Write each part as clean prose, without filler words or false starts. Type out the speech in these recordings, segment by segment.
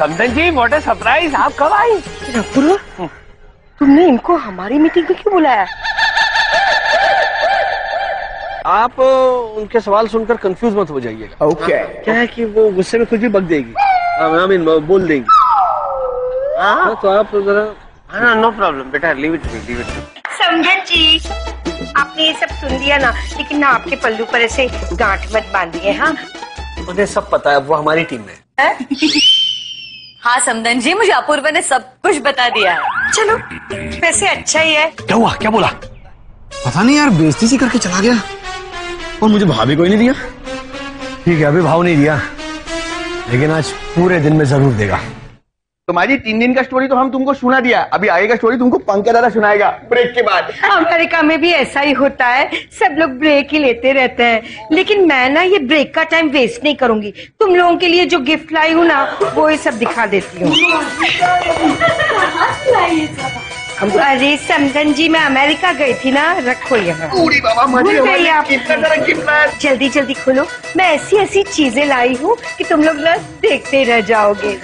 समधन ji, what a surprise, आप कब आई? अपूर्वा, तुमने इनको हमारी मीटिंग में क्यों बुलाया? आप उनके सवाल सुनकर कंफ्यूज मत हो जाइएगा। ओके। क्या है कि वो गुस्से में कुछ भी बक देगी, आई मीन बोल देंगी। हाँ तो आप जरा। हाँ, नो प्रॉब्लम बेटा, leave it me, leave it me. समधन जी, आपने ये सब सुन लिया ना, लेकिन ना आपके पल्लू पर ऐसे गांठ मत बांधिए। हाँ, मुझे सब पता है, वो हमारी टीम में है। हाँ समधन जी, मुझे अपूर्वा ने सब कुछ बता दिया है। चलो वैसे अच्छा ही है। क्या हुआ, क्या बोला? पता नहीं यार, बेइज्जती सी करके चला गया और मुझे भाव भी कोई नहीं दिया। ठीक है, अभी भाव नहीं दिया, लेकिन आज पूरे दिन में जरूर देगा। तुम्हारी 3 दिन का स्टोरी तो हम तुमको सुना दिया, अभी आगे का स्टोरी तुमको पंकज दादा सुनाएगा ब्रेक के बाद। अमेरिका में भी ऐसा ही होता है, सब लोग ब्रेक ही लेते रहते हैं। लेकिन मैं ना ये ब्रेक का टाइम वेस्ट नहीं करूंगी। तुम लोगों के लिए जो गिफ्ट लाई हूँ ना, वो ये सब दिखा देती हूँ। अरे समधन जी, मैं अमेरिका गई थी ना, रखो यहाँ। भूल गई आप? जल्दी जल्दी खोलो, मैं ऐसी ऐसी चीजें लाई हूँ कि तुम लोग ना देखते रह जाओगे।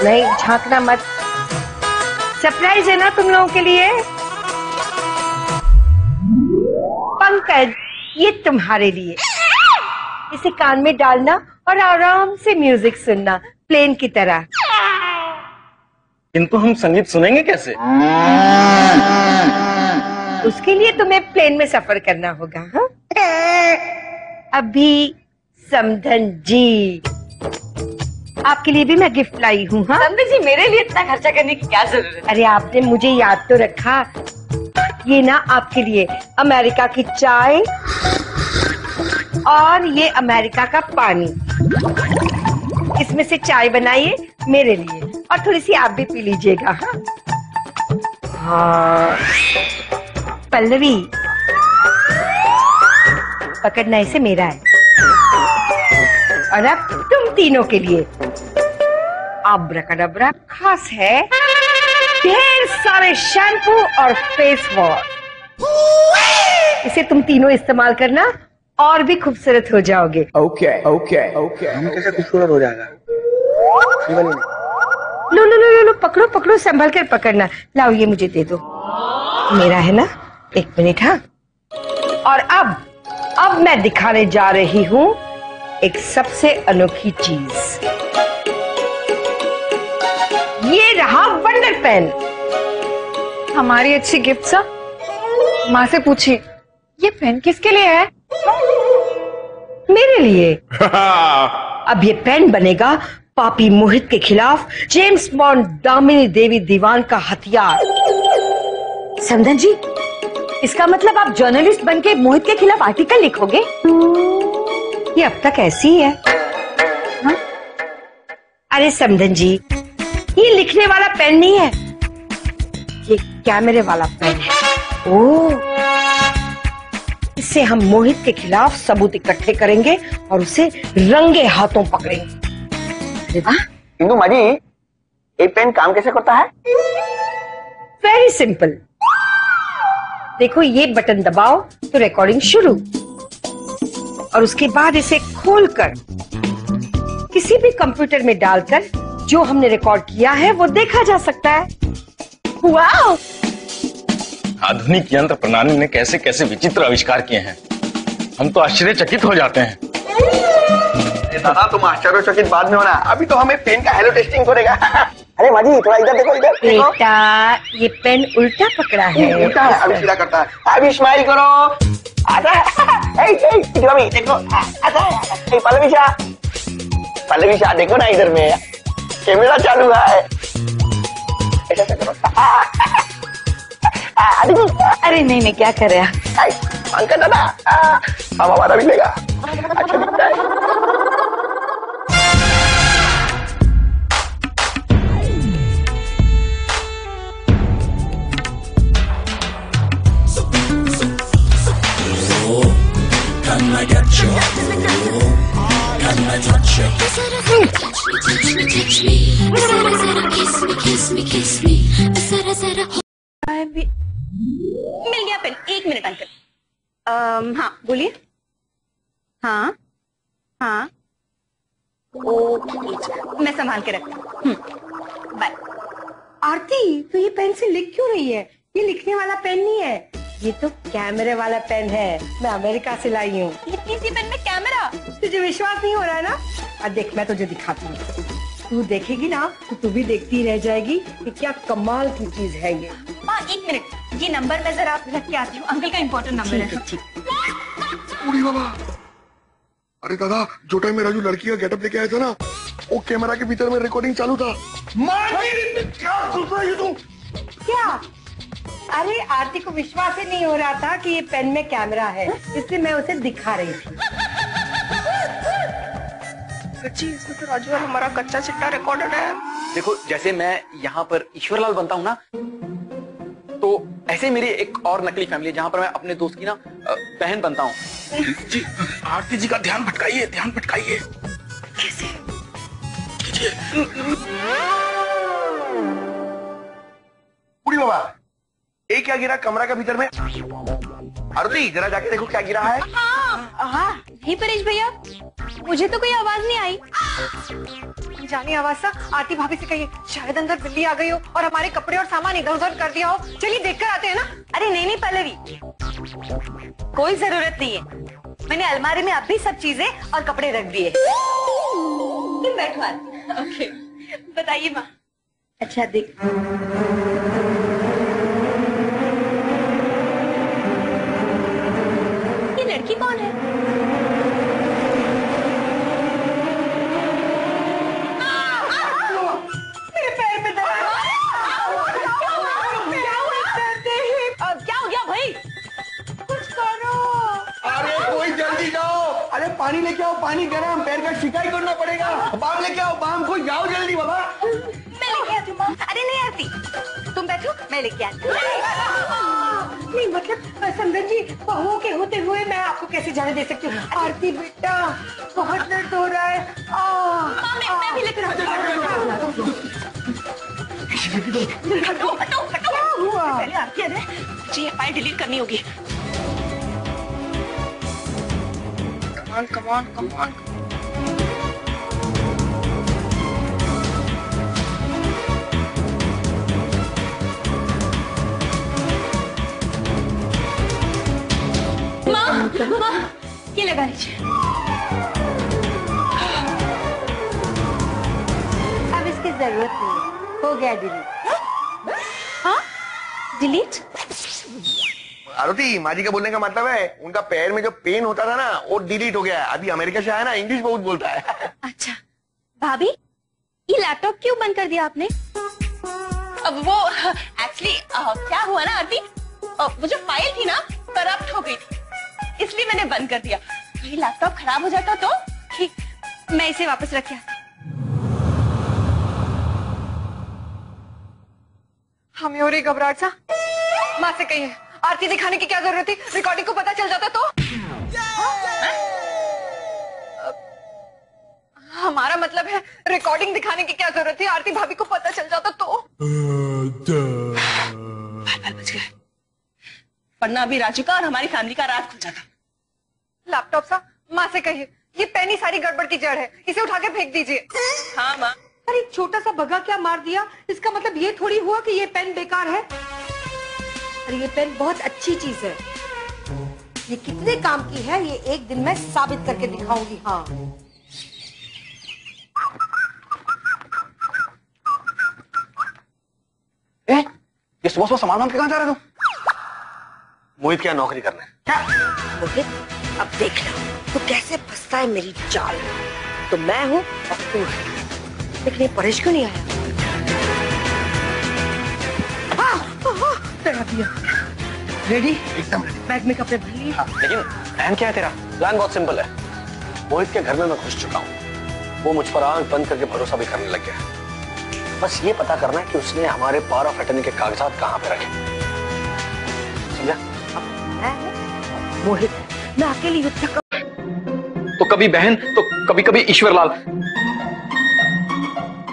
नहीं, झांकना मत, सरप्राइज है ना तुम लोगों के लिए। पंकज, ये तुम्हारे लिए, इसे कान में डालना और आराम से म्यूजिक सुनना, प्लेन की तरह। किंतु हम संगीत सुनेंगे कैसे? उसके लिए तुम्हें प्लेन में सफर करना होगा। हाँ? अभी समधन जी, आपके लिए भी मैं गिफ्ट लाई हूँ। हाँ समधन जी, मेरे लिए इतना खर्चा करने की क्या जरूरत है? अरे आपने मुझे याद तो रखा। ये ना आपके लिए अमेरिका की चाय और ये अमेरिका का पानी। इसमें से चाय बनाइए मेरे लिए और थोड़ी सी आप भी पी लीजिएगा। हाँ पल्लवी, पकड़ना इसे मेरा है। और अब तुम तीनों के लिए अब्राकडाब्रा खास है, ढेर सारे शैम्पू और फेस वॉश। इसे तुम तीनों इस्तेमाल करना और भी खूबसूरत हो जाओगे। Okay okay okay. हम कैसे खूबसूरत हो जाएगा? लो लो लो लो लो, पकड़ो पकड़ो, संभल कर पकड़ना। लाओ ये मुझे दे दो, मेरा है ना। 1 मिनट। हाँ, और अब मैं दिखाने जा रही हूँ एक सबसे अनोखी चीज। ये रहा वंडर पेन। हमारी अच्छी गिफ्ट सा। माँ से पूछिए, ये पेन किसके लिए है? मेरे लिए। अब ये पेन बनेगा पापी मोहित के खिलाफ जेम्स बॉन्ड दामिनी देवी दीवान का हथियार। समधन जी, इसका मतलब आप जर्नलिस्ट बनके मोहित के खिलाफ आर्टिकल लिखोगे? ये अब तक ऐसी ही है। हाँ? अरे समधन जी, ये लिखने वाला पेन नहीं है, ये कैमरे वाला पेन है। ओह, इससे हम मोहित के खिलाफ सबूत इकट्ठे करेंगे और उसे रंगे हाथों पकड़ेंगे। इंदु माजी, ये पेन काम कैसे करता है? Very simple. देखो, ये बटन दबाओ तो रिकॉर्डिंग शुरू, और उसके बाद इसे खोलकर किसी भी कंप्यूटर में डालकर जो हमने रिकॉर्ड किया है वो देखा जा सकता है। वाओ! आधुनिक यंत्र प्रणाली ने कैसे कैसे विचित्र आविष्कार किए हैं, हम तो आश्चर्यचकित हो जाते हैं। दादा, तुम आश्चर्यचकित बाद में होना, अभी तो हमें पेन का हेलो टेस्टिंग करेगा। अरे माजी, थोड़ा इधर देखो, इधर देखो। बेटा, ये पेन उल्टा पकड़ा है। उल्टा है, अभी सीधा करता है। अभी स्माइल करो। आजा, देखो, आजा। पल्लवी शाह देखो ना, इधर में कैमरा चालू है। ऐसा करो। अरे नहीं नहीं, क्या कर रहे हैं? पंकज दादा, हम हमारा भी लेगा, अच्छा दिखता है। Can I get you? Can I touch you? मिल गया पेन। 1 minute uncle. हाँ बोलिए। हाँ हाँ ओके, मैं संभाल के रखती हूँ। बाय। आरती, तो ये पेन से लिख क्यों रही है? ये लिखने वाला पेन नहीं है, ये तो कैमरे वाला पेन है। मैं अमेरिका से लाई हूँ। इतनी सी पेन में कैमरा? तुझे विश्वास नहीं हो रहा है ना? अब देख, मैं तुझे दिखाती हूँ। तू देखेगी ना तो तू भी देखती रह जाएगी कि क्या कमाल की चीज है ये। माँ एक मिनट, ये नंबर मैं जरा रख के आती हूँ। अंकल का इम्पोर्टेंट नंबर है। ठीक। उड़ी बाबा, अरे दादा, जो टाइम में राजू लड़की का गेटअप लेके आया था ना, वो कैमरा के भीतर में रिकॉर्डिंग चालू था। क्या सोच रही है तुम? क्या? अरे आरती को विश्वास ही नहीं हो रहा था कि ये पेन में कैमरा है, इसलिए मैं उसे दिखा रही थी। सच्ची, इसमें तो राजू और हमारा कच्चा चिट्टा रिकॉर्डेड है। देखो, जैसे मैं यहाँ पर ईश्वरलाल बनता हूँ ना, तो ऐसे मेरी एक और नकली फैमिली है जहाँ पर मैं अपने दोस्त की ना बहन बनता हूँ। जी, आरती जी का ध्यान भटकाइए, ध्यान भटकाइए। कैसे? उड़ी बाबा, ये क्या गिरा कमरा के भीतर में? आरती, जरा जाके देखो क्या गिरा है। हाँ, नहीं परेश भैया, मुझे तो कोई आवाज नहीं आई। जानी आवाज सा आरती भाभी से कहिए, शायद अंदर बिल्ली आ गई हो और हमारे कपड़े और सामान इधर उधर कर दिया हो। चलिए देखकर आते हैं ना। अरे नहीं पल्लवी, कोई जरूरत नहीं है। मैंने अलमारी में अभी सब चीजें और कपड़े रख दिए। तुम बैठो आरती। ओके, बताइए माँ। अच्छा देख, ये लड़की कौन है? मेरे पैर में दर्द। क्या हो गया भाई? कुछ करो। अरे कोई जल्दी जाओ, अरे पानी लेके आओ, पानी गरम, पैर का शिकाई करना पड़ेगा। बाम लेके आओ, बाम को जाओ जल्दी बाबा। मैं लेके आती हूँ माँ। अरे नहीं आती, तुम बैठो, मैं लेके आती हूँ। नहीं मतलब समझन जी, बहुओं के होते हुए मैं आपको कैसे जाने दे सकती हूँ? आरती बेटा, बहुत दर्द हो रहा है। मैं भी लेकर आती हूँ। हटो हटो हटो। हुआ? पहले आरती, अरे मुझे ये फाइल डिलीट करनी होगी। Come on. माँ, ये लगा लीजिए। अब इसकी जरूरत नहीं है, हो गया डिलीट। हाँ, डिलीट? आरती, माजी का बोलने का मतलब है उनका पैर में जो पेन होता था ना, वो डिलीट हो गया है। अभी अमेरिका से आया ना, इंग्लिश बहुत बोलता है। अच्छा भाभी, ये लैपटॉप क्यों बंद कर दिया आपने? अब वो एक्चुअली क्या हुआ ना आरती, वो जो फाइल थी ना करप्ट हो गई थी, इसलिए मैंने बंद कर दिया। ये लैपटॉप खराब हो जाता तो ठीक, मैं इसे वापस रख के आती। हमें हो रही घबराहट सा। माँ से कहिए, आरती दिखाने की क्या जरूरत थी? रिकॉर्डिंग को पता चल जाता तो? हमारा मतलब है, रिकॉर्डिंग दिखाने की क्या जरूरत थी? आरती भाभी को पता चल जाता तो? बच गए, वरना अभी राजू का और हमारी फैमिली का राज खुल जाता। लैपटॉप सा, माँ से कहिए, ये पेन ही सारी गड़बड़ की जड़ है, इसे उठा के फेंक दीजिए। हाँ माँ। अरे छोटा सा भगा क्या मार दिया, इसका मतलब ये थोड़ी हुआ कि ये पेन बेकार है। अरे ये पेन बहुत अच्छी चीज है, ये कितने काम की है ये एक दिन मैं साबित करके दिखाऊंगी। हाँ, ये सुबह सुबह सामान मांग के कहाँ जा रहे हो? मोहित क्या नौकरी करना है? क्या मोहित, अब देख लो तो कैसे फंसता है मेरी चाल। तो मैं हूँ और तू है, लेकिन ये परेश क्यों नहीं आया? डरा दिया। रेडी? एकदम। बैग में कपड़े भर लिए। लेकिन प्लान क्या है तेरा? प्लान बहुत सिंपल है। मोहित के घर में मैं घुस चुका हूँ, वो मुझ पर आंख बंद करके भरोसा भी करने लग गया। बस ये पता करना है कि उसने हमारे पावर ऑफ अटर्नी के कागजात कहाँ पे रखे। समझा? मोहित, मैं अकेली युद्ध कर... तो कभी बहन तो कभी कभी ईश्वरलाल।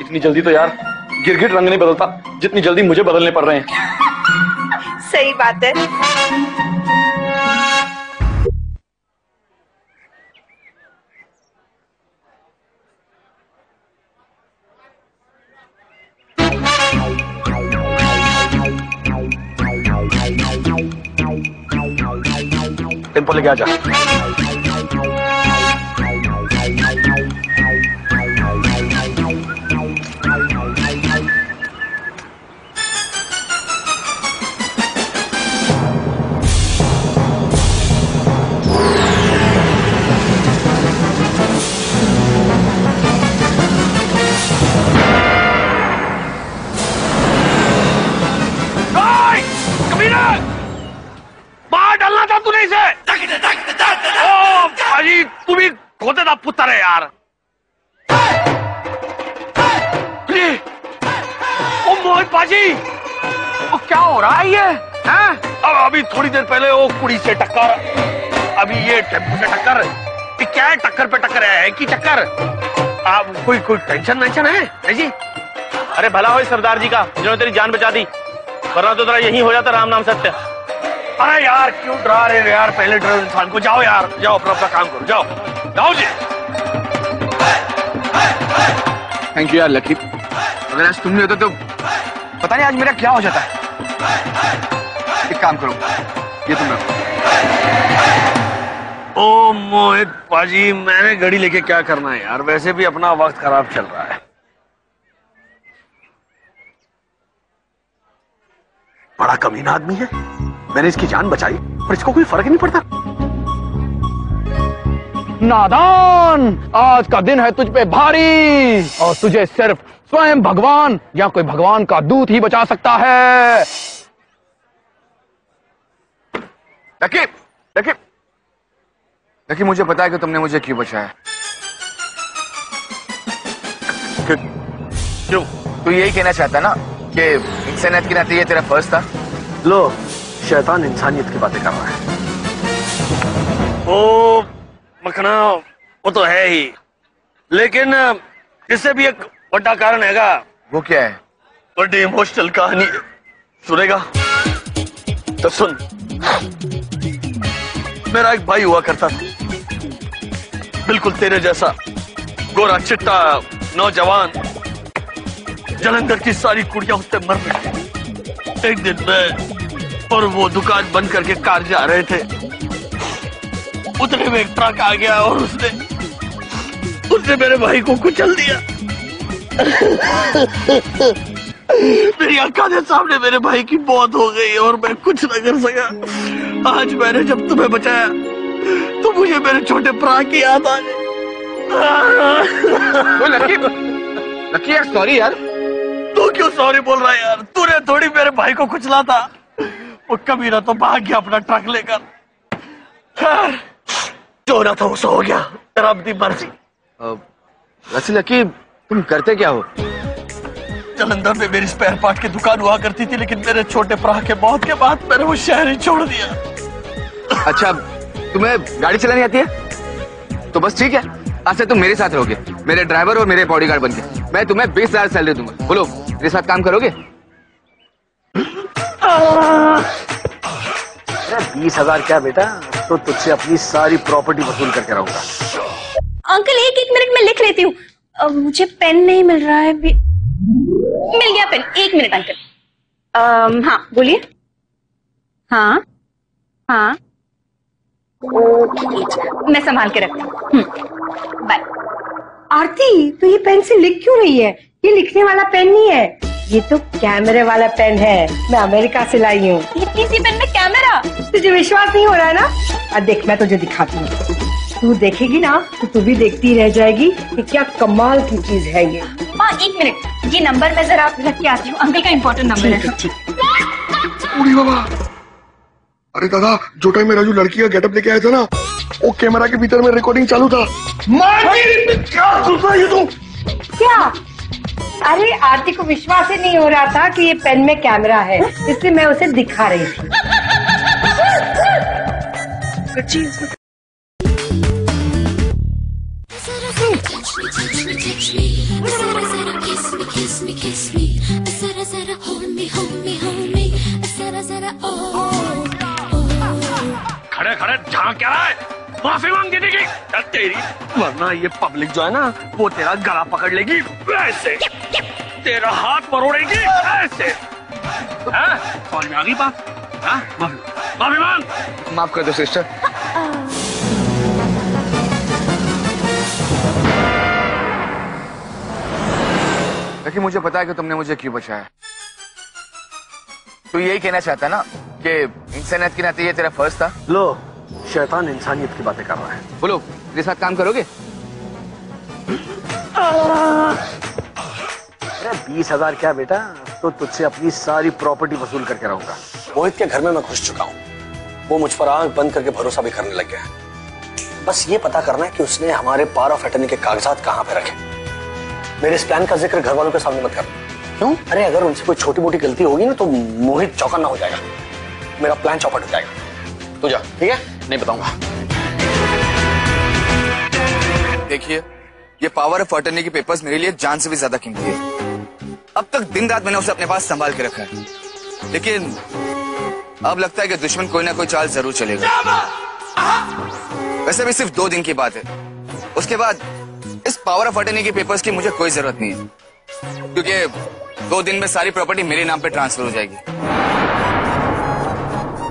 इतनी जल्दी तो यार गिरगिट रंग नहीं बदलता जितनी जल्दी मुझे बदलने पड़ रहे हैं। सही बात है। सैंपल लेके आ जा। बाहर डालना था तूने इसे। ओ भाई तू भी खोते था पुत्र है यार। ओ मोहित पाजी, वो क्या हो रहा है ये? हैं? अब अभी थोड़ी देर पहले वो कुड़ी से टक्कर, अभी ये टेम्पो से टक्कर। ये क्या है? टक्कर पे टक्कर है कि चक्कर? आप कोई टेंशन वेंशन है जी? अरे भला हो सरदार जी का जिन्होंने तेरी जान बचा दी, वरना तो तेरा यही हो जाता राम नाम सत्य। अरे यार क्यों डरा रहे हो यार? पहले डरो इंसान को। जाओ यार, जाओ अपना अपना काम करो, जाओ जाओ जी। थैंक यू यार लकी, अगर आज तुम नहीं होता तो पता नहीं आज मेरा क्या हो जाता है। एक काम करो, ये तुम रखो। ओ मोहित पाजी, मैंने घड़ी लेके क्या करना है यार? वैसे भी अपना वक्त खराब चल रहा है। बड़ा कमीना आदमी है, मैंने इसकी जान बचाई पर इसको कोई फर्क नहीं पड़ता। नादान, आज का दिन है तुझ पे भारी और तुझे सिर्फ स्वयं भगवान या कोई भगवान का दूत ही बचा सकता है। लकी, लकी, लकी, मुझे पता है कि तुमने मुझे क्यों बचाया। क्यों? तू यही कहना चाहता ना कि इंसानियत के नाते ये तेरा फर्ज था? लो, शैतान इंसानियत की बातें कर रहा है। ओ मखना, वो तो है ही, लेकिन इससे भी एक बड़ा कारण हैगा। वो क्या है? बड़ी इमोशनल कहानी सुनेगा तो सुन। मेरा एक भाई हुआ करता था, बिल्कुल तेरे जैसा, गोरा चिट्टा नौजवान। जलंधर की सारी कुड़ियां उससे मर मिटी। एक दिन मैं और वो दुकान बंद करके कार जा रहे थे, उतने में एक ट्रक आ गया और उसने मेरे भाई को कुचल दिया। मेरी आंखों के सामने मेरे भाई की मौत हो गई और मैं कुछ न कर सका। आज मैंने जब तुम्हें बचाया तो मुझे मेरे छोटे भरा की याद आ गई। लकी, लकी यार सॉरी यार। तू क्यों सॉरी बोल रहा है यार? तूने थोड़ी मेरे भाई को कुचला था, वो कमीना तो भाग गया अपना ट्रक लेकर। खैर जो होना था वो सो हो गया, तेरा अपनी मर्जी। वैसे लकी तुम करते क्या हो? जलंधर में मेरी स्पेयर पार्ट की दुकान हुआ करती थी, लेकिन मेरे छोटे भरा के मौत के बाद मैंने वो शहर ही छोड़ दिया। अच्छा, तुम्हें गाड़ी चलानी आती है? तो बस ठीक है, आज से तुम मेरे साथ रहोगे, मेरे ड्राइवर और मेरे बॉडीगार्ड बनके। मैं तुम्हें 20,000 सैलरी दूंगा। बोलो, मेरे साथ काम करोगे? 20,000 क्या बेटा, तो तुझसे अपनी सारी प्रॉपर्टी वसूल करके रहूंगा। अंकल एक मिनट में लिख लेती हूँ। मुझे पेन नहीं मिल रहा है। मिल गया पेन, 1 मिनट अंकल। हाँ बोलिए। हाँ हाँ ओके, मैं संभाल के रखती हूँ। बाय। आरती, तो ये पेन से लिख क्यों रही है? ये लिखने वाला पेन नहीं है, ये तो कैमरे वाला पेन है। मैं अमेरिका से लाई हूँ। इतनी सी पेन में कैमरा? तुझे विश्वास नहीं हो रहा है ना? अब देख, मैं तुझे दिखाती हूँ। तू देखेगी ना तो तू भी देखती रह जाएगी कि क्या कमाल की चीज है ये। हाँ 1 मिनट, ये नंबर मैं जरा रख के आती हूँ। अंकल का इम्पोर्टेंट नंबर है। उड़ी बाबा, अरे दादा, जो टाइम में राजू लड़की का गेटअप लेके आया था ना, वो कैमरा के भीतर में रिकॉर्डिंग चालू था। क्या सोच रही हो तुम? क्या? अरे आरती को विश्वास ही नहीं हो रहा था कि ये पेन में कैमरा है, इसलिए मैं उसे दिखा रही थी। खड़े खड़े झांक क्या रहा है? माफी मांग दीदी की तेरी, वरना ये पब्लिक जो है ना वो तेरा गला पकड़ लेगी ऐसे, तेरा हाथ मरोड़ेगी ऐसे। समझ में आ गई बात? माफी मांग। माफ कर दो सिस्टर। लेकिन मुझे पता है कि तुमने मुझे क्यों बचाया। तू यही कहना चाहता है ना कि इंसानियत के नाते ये तेरा फर्ज था? लो, शैतान इंसानियत की बातें कर रहा है। बोलो, मेरे साथ काम करोगे? अरे 20,000 क्या बेटा, तो तुझसे अपनी सारी प्रॉपर्टी वसूल करके रहूंगा। मोहित के घर में मैं घुस चुका हूँ, वो मुझ पर आंख बंद करके भरोसा भी करने लग गया है। बस ये पता करना है कि उसने हमारे पावर ऑफ अटर्नी के कागजात कहाँ पे रखे। मेरे इस प्लान का जिक्र घर वालों के सामने मत करना। क्यों? अरे अगर उनसे कोई छोटी मोटी गलती होगी ना तो मोहित चौकन्ना हो जाएगा, मेरा प्लान चौपट हो जाएगा। तू जा, ठीक है? नहीं बताऊंगा। देखिए, ये पावर ऑफ अटर्नी के पेपर्स मेरे लिए जान से भी ज्यादा कीमती है। अब तक दिन रात मैंने उसे अपने पास संभाल के रखा है, लेकिन अब लगता है कि दुश्मन कोई ना कोई चाल जरूर चलेगा। वैसे भी सिर्फ 2 दिन की बात है, उसके बाद इस पावर ऑफ अटर्नी के पेपर्स की मुझे कोई जरूरत नहीं है, क्योंकि 2 दिन में सारी प्रॉपर्टी मेरे नाम पे ट्रांसफर हो जाएगी।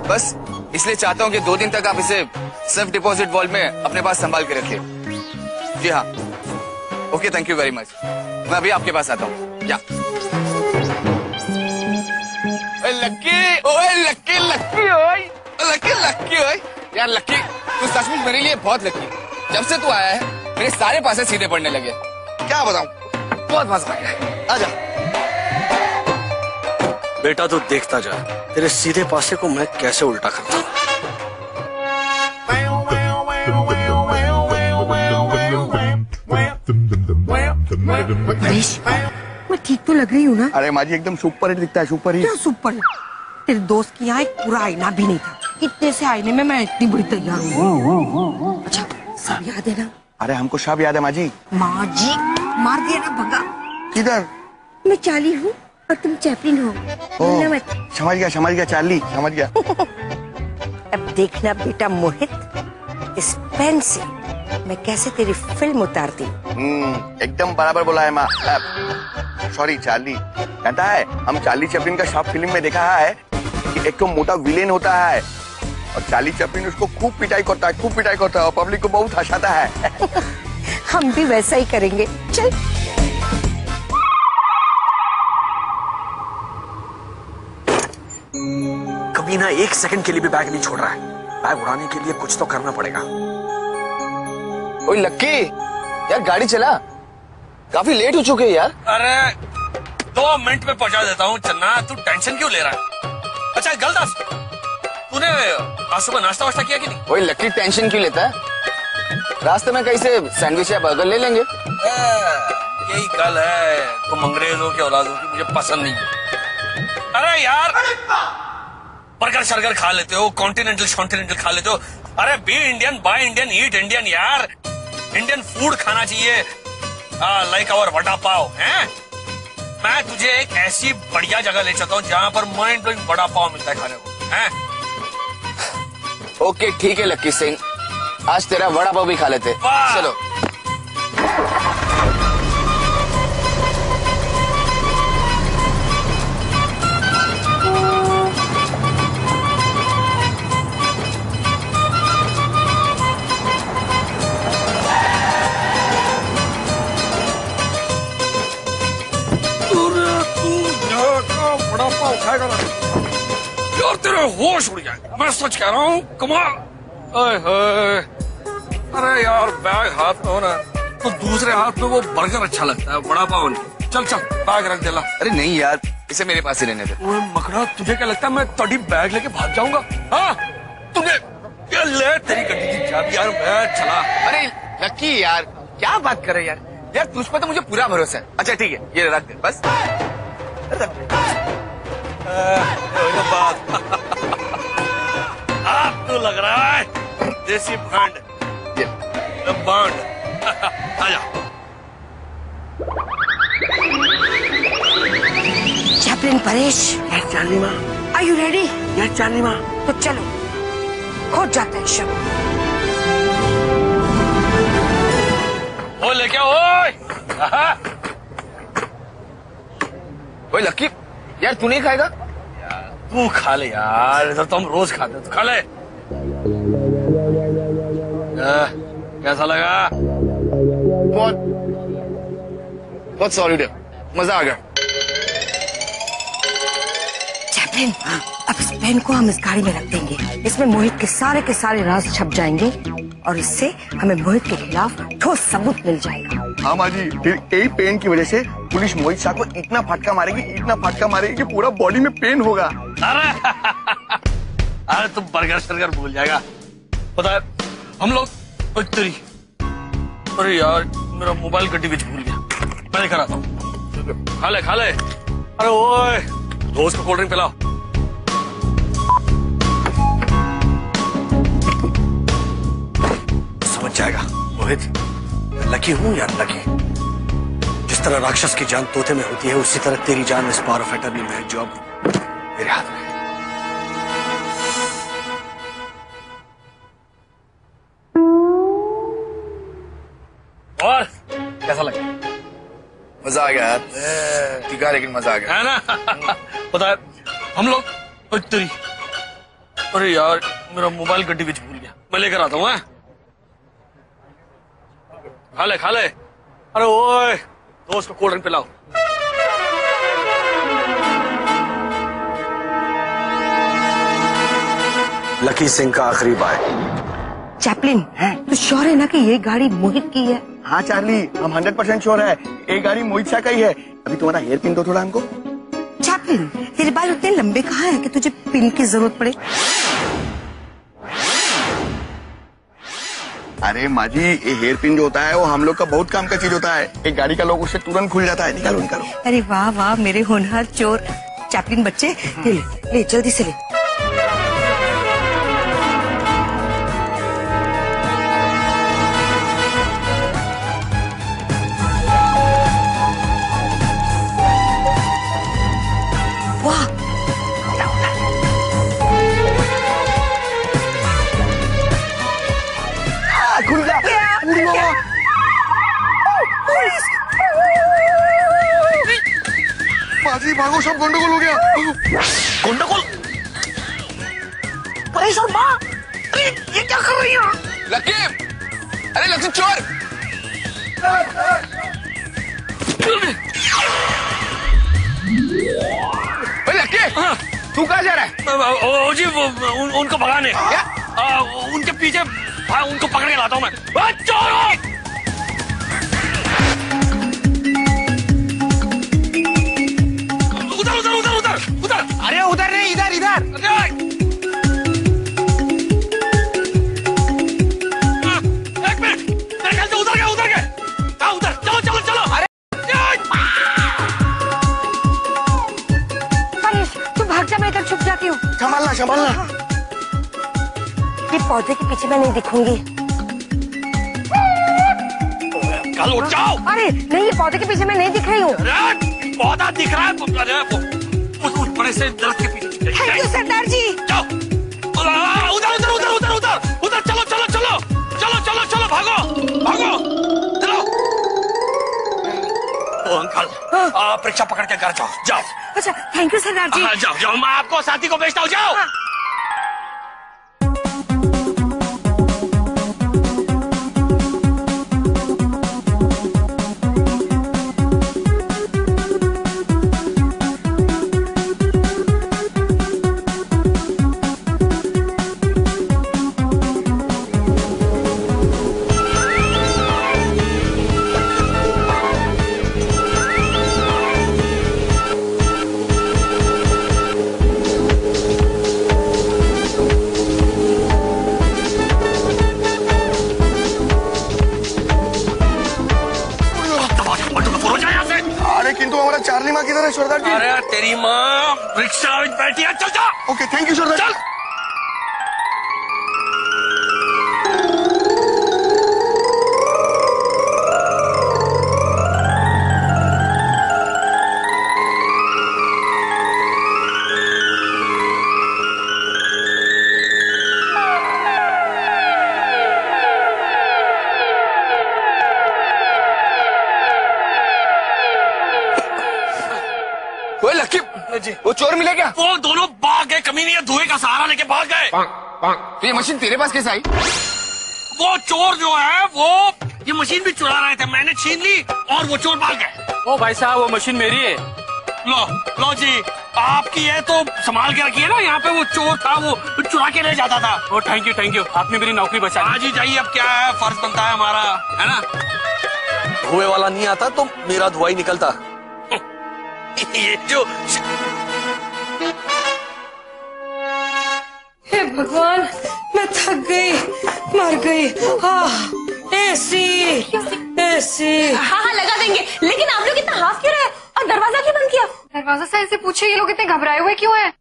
बस इसलिए चाहता हूं कि 2 दिन तक आप इसे सेफ डिपॉजिट वॉल्ट में अपने पास संभाल के रखिए। जी हाँ, okay, thank you very much. मैं अभी आपके पास आता हूँ। या लक्की, ओए लक्की, लक्की, ओए लक्की, लक्की, ओए यार लक्की, तू सचमुच मेरे लिए बहुत लक्की। जब से तू आया है मेरे सारे पासे सीधे पड़ने लगे। क्या बताऊं, बहुत मजा आ गया। आजा बेटा, तू देखता जा तेरे सीधे पासे को मैं कैसे उल्टा करता हूँ। परेश, मैं ठीक तो लग रही हूँ ना? अरे माजी एकदम सुपर हिट दिखता है, सुपर हिट। क्या सुपर हिट? तेरे दोस्त के यहाँ एक पूरा आईना भी नहीं था, इतने से आईने में मैं इतनी बड़ी तैयार हूँ। अच्छा, सब याद है ना? अरे हमको सब याद है माजी। माजी मार दिया ना भगा। किधर? मैं चार्ली हूँ और तुम चैपलिन हो। समझ गया, समझ गया चार्ली, समझ गया। अब देखना बेटा मोहित, इस पेन से मैं कैसे तेरी फिल्म उतारती। एकदम बराबर बोला है माँ। सॉरी चार्ली, कहता है हम चार्ली चैपलिन का शॉर्ट फिल्म में देखा है कि एक तो मोटा विलेन होता है और चार्ली चैपलिन उसको खूब पिटाई करता है, खूब पिटाई करता है और पब्लिक को बहुत हंसाता है। हम भी वैसा ही करेंगे। चल। कभी ना 1 सेकंड के लिए भी बैग नहीं छोड़ रहा है। बैग उड़ाने के लिए कुछ तो करना पड़ेगा। ओए लक्की, यार गाड़ी चला, काफी लेट हो चुके हैं यार। अरे 2 मिनट में पहुंचा देता हूँ चन्ना, तू टेंशन क्यों ले रहा है? अच्छा गलदास, तूने आज सुबह नाश्ता वाश्ता किया कि नहीं? ओए लक्की, टेंशन क्यों लेता है? रास्ते में कहीं से सैंडविच या बर्गर ले लेंगे। यही गल है, तुम अंग्रेजों के औलादों की मुझे पसंद नहीं है। अरे यार, बर्गर शर्गर खा लेते हो, कॉन्टिनेंटल खा लेते हो। अरे be Indian, buy Indian, eat Indian यार। इंडियन फूड खाना चाहिए, लाइक आवर वड़ा पाव है। मैं तुझे एक ऐसी बढ़िया जगह ले चलता हूँ जहाँ पर माइंड ब्लोइंग वड़ा पाव मिलता है खाने को, हैं? ओके ठीक है लक्की सिंह, आज तेरा वड़ा पाव भी खा लेते। चलो। बड़ा पाव खाएगा ना यार, तेरे होश उड़ जाए, मैं सच कह रहा हूँ। कमाल। अरे यार, बैग हाथ में हो ना तो दूसरे हाथ में वो बर्गर अच्छा लगता है, बड़ा पाव नहीं। चल चल, बैग रख दे ला। अरे नहीं यार, इसे मेरे पास ही रहने दे। ओए मकड़ा, तुझे क्या लगता है मैं तड़ी बैग लेके भाग जाऊंगा? हाँ, तूने ये ले तेरी गड्डी की चाबी यार, मैं चला। अरे लक्की यार, क्या बात कर रहे यार? यार तुझ पर तो मुझे पूरा भरोसा है। अच्छा ठीक है, ये रख दे बस। आप तो लग रहा है देसी भांड, बांड। आजा। चैपलिन परेश। यस चार्ली माँ। Are you ready? Yes Charlie माँ। तो चलो, खोज जाते हैं शव। वो लेके ओए। ओए लक्की, यार तू नहीं खाएगा? तू खा ले यार, इधर तो हम रोज खाते हैं, तू खा ले। कैसा लगा? बहुत सॉलिड है, मजा आ गया। चैपलिन, अब इस पेन को हम इस गाड़ी में रख देंगे। इसमें मोहित के सारे राज छप जाएंगे और इससे हमें मोहित के खिलाफ ठोस सबूत मिल जाएगा। हाँ माँ जी, फिर यही पेन की वजह से पुलिस मोहित शाह को इतना फटका मारेगी कि पूरा बॉडी में पेन होगा। अरे तुम बर्गर शर्गर भूल जाएगा। पता है हम लोग तेरी, अरे यार मेरा मोबाइल गड्डी में भूल गया, मैं लेकर आता हूँ। खा ले। अरे ओए दोस्त को कोल्ड ड्रिंक पिलाओ। समझ जाएगा मोहित, लकी हूं या लकी। जिस तरह राक्षस की जान तोते में होती है, उसी तरह तेरी जान इस पावर ऑफ अटर्नी में है जो अब मेरे हाथ में है। और कैसा लगा? मजा आ गया यार, ठीक है लेकिन मजा आ गया है ना? पता है हम लोग तेरी, अरे यार मेरा मोबाइल गड्डी में भूल गया, मैं लेकर आता हूँ। खा ले। अरे ओए दोस्त को कोल्ड ड्रिंक पिलाओ। लकी सिंह का आखिरी बाय। चैपलिन, तो श्योर है ना कि ये गाड़ी मोहित की है? हाँ चार्ली, हम 100% श्योर है ये गाड़ी मोहित शाह का ही है। अभी तुम्हारा हेयर पिन दो थोड़ा हमको। चैपलिन, तेरे बाल उतने लंबे कहाँ हैं कि तुझे पिन की जरूरत पड़े? अरे माँ जी, ये हेयर पिन जो होता है वो हम लोग का बहुत काम का चीज होता है। एक गाड़ी का लोग उससे तुरंत खुल जाता है। निकालो। अरे वाह मेरे होनहार चोर। चैपलिन बच्चे, ले जल्दी से ले। बाजी भागो, सब गंडगोल हो गया। गंडगोल? परेशान माँ, अरे ये क्या कर रही है? लकी, अरे लकी चोर। लकी, तू कहाँ जा रहा है? जी उनको भगाने। उनके पीछे उनको पकड़ के लाता हूँ मैं। चोर! उधर। अरे उधर नहीं, इधर। एक मिनट, मेरे ख्याल से उधर गए। उधर चलो। अरे परेश, तू भाग जा, मैं इधर छुप जाती हूँ। संभालना। ये पौधे के पीछे मैं नहीं दिखूंगी। कल उठ जाओ। अरे नहीं, ये पौधे के पीछे मैं नहीं दिख रही हूँ। पौधा दिख रहा है, उस बड़े से दरख्त के पीछे। थैंक यू सरदार जी। जाओ। उधर चलो, भागो। चलो। ओ अंकल, परीक्षा पकड़ के घर जाओ। अच्छा, थैंक यू सरदार जी। जाओ, मैं आपको साथी को भेजता हूँ, जाओ। किंतु हमारा चार्ली माँ किधर है सरदार जी? अरे तेरी माँ रिक्शा में बैठी है, चल जा। ओके, थैंक यू सरदार। चल। वो चोर मिले क्या? वो दोनों भाग गए, कमीने, धुएं का सहारा लेके भाग गए। तो ये मशीन तेरे पास कैसे आई? वो चोर जो है वो ये मशीन भी चुरा रहे थे, मैंने छीन ली और वो चोर भाग गए। ओ भाई साहब, वो मशीन मेरी है। लो जी, आपकी है तो संभाल के रखिए ना। यहाँ पे वो चोर था, वो चुरा के ले जाता था। ओ थैंक यू, आपने मेरी नौकरी बचा दी। आज ही जाइए, अब क्या है, फर्ज बनता है हमारा, है ना। धुएं वाला नहीं आता तो मेरा धुआं ही निकलता। ये जो हे भगवान, मैं थक गई, मर गई। एसी। हाँ लगा देंगे, लेकिन आप लोग इतना हाफ क्यों रहे और दरवाजा क्यों बंद किया? दरवाजा साइड से पूछे, ये लोग इतने घबराए हुए क्यों हैं?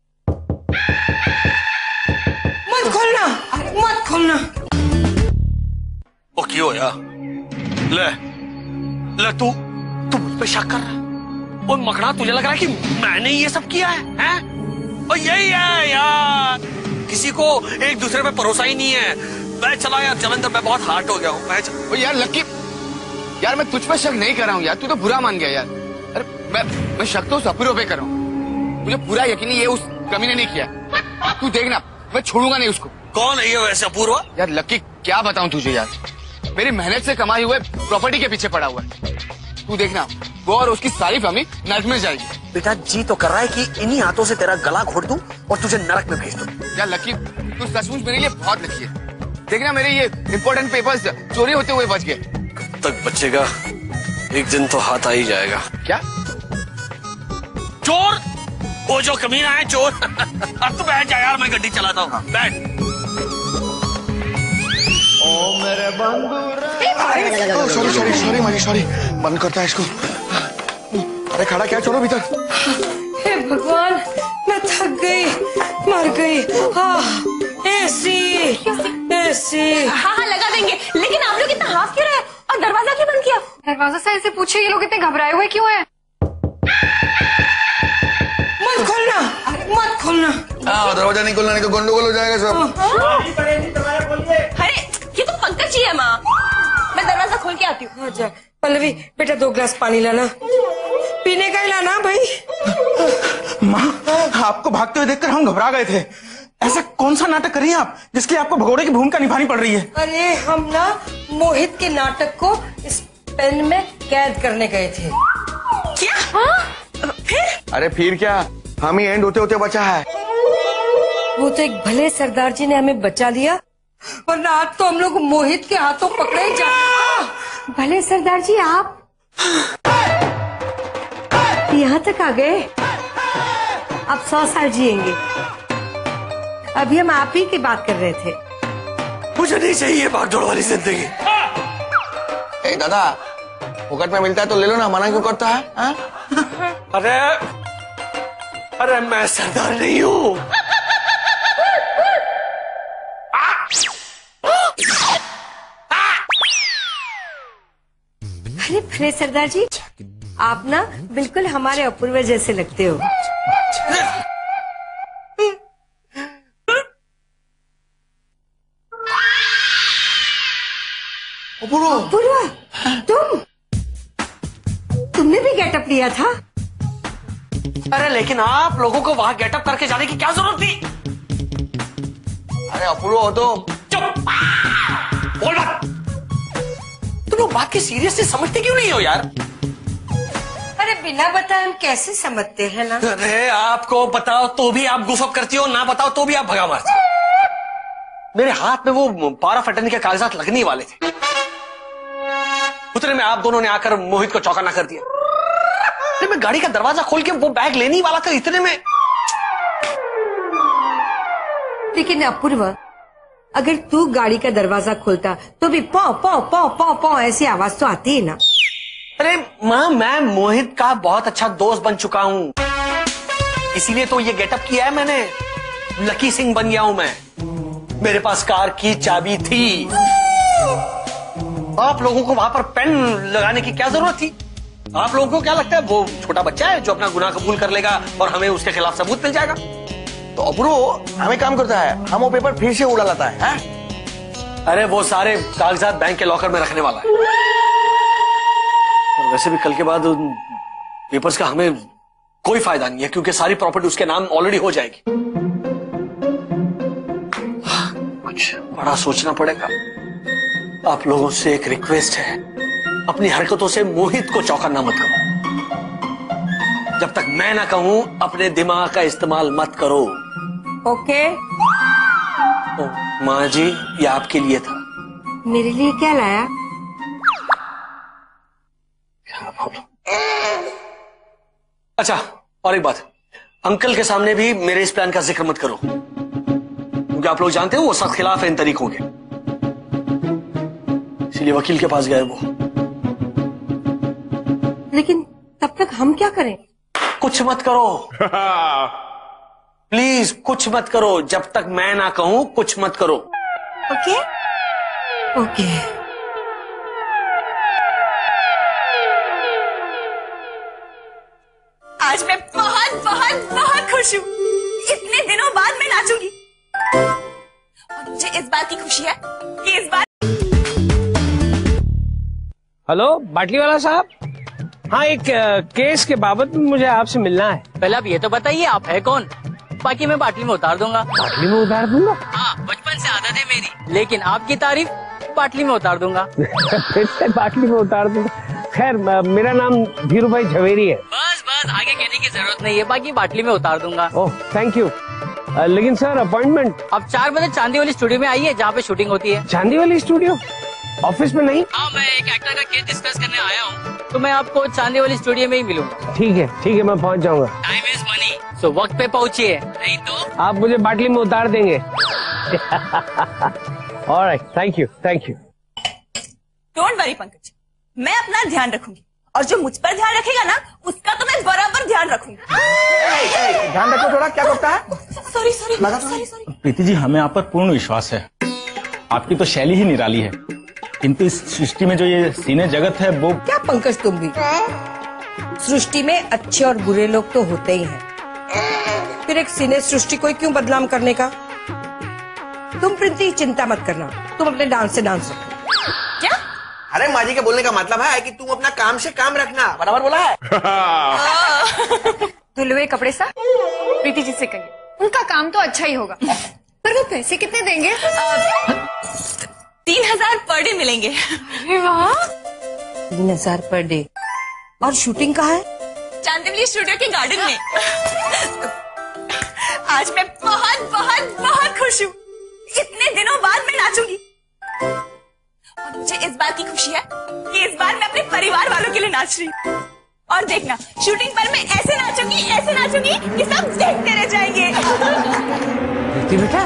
मत खोलना। ओ क्यों यार? ले तू मुझ पे शक कर रहा है? और मकड़ा, तुझे लग रहा है कि मैंने ये सब किया है? और यही है यार, किसी को एक दूसरे पे भरोसा ही नहीं है। मैं चला यार जलंधर, मैं बहुत हार्ट हो गया हूँ। यार लक्की, यार मैं तुझ पे शक नहीं कर रहा हूँ यार, तू तो बुरा मान गया यार। अरे मैं शक तो उस अपूर्व पे कर रहा हूँ। मुझे पूरा यकीन ये उस कमीने ने किया। तू देखना, मैं छोड़ूंगा नहीं उसको। कौन है ये वैसे अपूर्व? यार लक्की, क्या बताऊं तुझे यार, मेरी मेहनत से कमाई हुए प्रॉपर्टी के पीछे पड़ा हुआ है। तू देखना, वो और उसकी सारी फैमिली नरक में जाएगी। बेटा जी तो कर रहा है कि इन्हीं हाथों से तेरा गला घोट दूं और तुझे नरक में भेज दूं। यार लक्की, तू सचमुच मेरे लिए बहुत लकी है। देखना, मेरे ये इम्पोर्टेंट पेपर्स चोरी होते हुए बच गए। कब तक बचेगा? एक दिन तो हाथ आ ही जाएगा। क्या चोर? वो जो कमीना है चोर। अब तो बैठ जा यार, मैं गाड़ी चलाता हूँ। बैठ। ओ मेरे बंधु, सॉरी, बंद करता है इसको। अरे खड़ा क्या, छोड़ो भीतर। हे भगवान, मैं थक गई, मर गई। एसी। हाँ लगा देंगे, लेकिन आप लोग इतना हाफ क्यों रहे और दरवाजा क्यों बंद किया? दरवाजा साइड से पूछे, ये लोग इतने घबराए हुए क्यों हैं? मत खोलना। दरवाजा नहीं खोलना, नहीं तो गंडगोल हो जाएगा सब। अरे ये तो पंकज जी है माँ, मैं दरवाजा खोल के आती हूँ। अच्छा पल्लवी, बेटा 2 गिलास पानी लाना, पीने का ही लाना भाई। माँ, आपको भागते हुए देखकर हम घबरा गए थे। ऐसा कौन सा नाटक कर रही हैं आप जिसकी आपको भगोड़े की भूमिका निभानी पड़ रही है? अरे हम ना मोहित के नाटक को इस पेन में कैद करने गए थे। क्या? फिर? अरे फिर क्या, हम ही एंड होते होते बचा है। वो तो एक भले सरदार जी ने हमें बचा लिया, वरना आज तो हम लोग मोहित के हाथों पकड़े जा। भले सरदार जी, आप यहाँ तक आ गए। अब 100 साल जिएंगे। अभी हम आप ही की बात कर रहे थे। मुझे नहीं चाहिए भागदौड़ वाली जिंदगी। ए दादा, फोकट में मिलता है तो ले लो ना, मना क्यों करता है? अरे मैं सरदार नहीं हूँ। अरे भले सरदार जी, आप ना बिल्कुल हमारे अपूर्व जैसे लगते हो। अपूर्व, तुमने भी गेटअप लिया था? अरे लेकिन आप लोगों को वहां गेटअप करके जाने की क्या जरूरत थी? अरे अपूर्व हो तो चुप, बोल मत। तुम लोग बात की सीरियसली समझते क्यों नहीं हो यार? अरे बिना बताए हम कैसे समझते हैं ना? अरे आपको बताओ तो भी आप गुफअप करती हो, ना बताओ तो भी आप भगा मारती हो। मेरे हाथ में वो पारा फटने के कागजात लगने वाले थे, उतने में आप दोनों ने आकर मोहित को चौंकाना कर दिया। अरे मैं गाड़ी का दरवाजा खोल के वो बैग लेने वाला था, इतने में। लेकिन अपूर्व, अगर तू गाड़ी का दरवाजा खोलता तो भी पौ पौ पौ पौ पौ ऐसी आवाज तो आती है ना। अरे माँ, मैं मोहित का बहुत अच्छा दोस्त बन चुका हूँ, इसीलिए तो ये गेटअप किया है मैंने। लकी सिंह बन गया हूं मैं। मेरे पास कार की चाबी थी। आप लोगों को वहां पर पेन लगाने की क्या जरूरत थी? आप लोगों को क्या लगता है वो छोटा बच्चा है जो अपना गुनाह कबूल कर लेगा और हमें उसके खिलाफ सबूत मिल जाएगा? तो अपूर्व हमें काम करता है, हम वो पेपर फिर से उड़ा लाता है। अरे वो सारे कागजात बैंक के लॉकर में रखने वाला है। और वैसे भी कल के बाद उन पेपर्स का हमें कोई फायदा नहीं है, क्योंकि सारी प्रॉपर्टी उसके नाम ऑलरेडी हो जाएगी। कुछ बड़ा सोचना पड़ेगा। आप लोगों से एक रिक्वेस्ट है, अपनी हरकतों से मोहित को चौंकाना मत करो। जब तक मैं ना कहूं अपने दिमाग का इस्तेमाल मत करो। ओके। माँ जी, ये आपके लिए था। मेरे लिए क्या लाया? क्या बोलो? अच्छा, और एक बात, अंकल के सामने भी मेरे इस प्लान का जिक्र मत करो, क्योंकि आप लोग जानते हो वो सख्त खिलाफ है इन तरीकों के, इसलिए वकील के पास गए वो। लेकिन तब तक हम क्या करें? कुछ मत करो प्लीज, कुछ मत करो। जब तक मैं ना कहूं कुछ मत करो। Okay okay. आज मैं बहुत बहुत बहुत खुश हूँ। इतने दिनों बाद मैं नाचूंगी और मुझे इस बात की खुशी है कि इस बार। हेलो बाटली वाला साहब, हाँ एक केस के बाबत में मुझे आपसे मिलना है। पहले आप ये तो बताइए आप है कौन, बाकी मैं बाटली में उतार दूंगा। बाटली में उतार दूंगा? हाँ, बचपन से आदत है मेरी, लेकिन आपकी तारीफ बाटली में उतार दूंगा। फिर से बाटली में उतार दूंगा। खैर मेरा नाम धीरू भाई झवेरी है। बस बस, आगे कहने की जरूरत नहीं है, बाकी बाटली में उतार दूंगा। Oh thank you. लेकिन सर अपॉइंटमेंट? आप 4 बजे चांदी वाली स्टूडियो में आइए, जहाँ पे शूटिंग होती है। चांदी वाली स्टूडियो? ऑफिस में नहीं? हाँ, मैं एक एक्टर का केस डिस्कस करने आया हूँ, तो मैं आपको चांदी वाली स्टूडियो में ही मिलूंगा। ठीक है मैं पहुँच जाऊंगा। टाइम इज मनी, सो वक्त पे पहुँचिए, नहीं तो आप मुझे बाटली में उतार देंगे। Alright, thank you. Don't worry Pankaj, मैं अपना ध्यान रखूंगी और जो मुझ पर ध्यान रखेगा ना उसका तो मैं बराबर ध्यान रखूंगी। ध्यान रखो थोड़ा, क्या करता है? Sorry sorry. प्रीति जी, हमें आप पर पूर्ण विश्वास है। आपकी तो शैली ही निराली है, किंतु इस सृष्टि में जो ये सिने जगत है वो। क्या पंकज तुम भी? सृष्टि में अच्छे और बुरे लोग तो होते ही हैं, फिर एक सिने सृष्टि को क्यों बदनाम करने का? तुम प्रीति चिंता मत करना, तुम अपने डांस से डांस रखो। क्या? अरे माँ जी के बोलने का मतलब है कि तुम अपना काम से काम रखना, बराबर बोला है। धुले हुए कपड़े सा प्रीति जी से कहिए, उनका काम तो अच्छा ही होगा, पर वो पैसे कितने देंगे? 3000 पर डे मिलेंगे। अरे वाह, 3000 पर डे। और शूटिंग कहाँ है? चांदीवली स्टूडियो के गार्डन में। आज मैं बहुत बहुत बहुत खुश हूँ। इतने दिनों बाद मैं नाचूंगी और मुझे इस बात की खुशी है कि इस बार मैं अपने परिवार वालों के लिए नाच रही हूँ। और देखना, शूटिंग पर मैं ऐसे नाचूंगी कि सब देखते रह जाएंगे। प्रीति बेटा,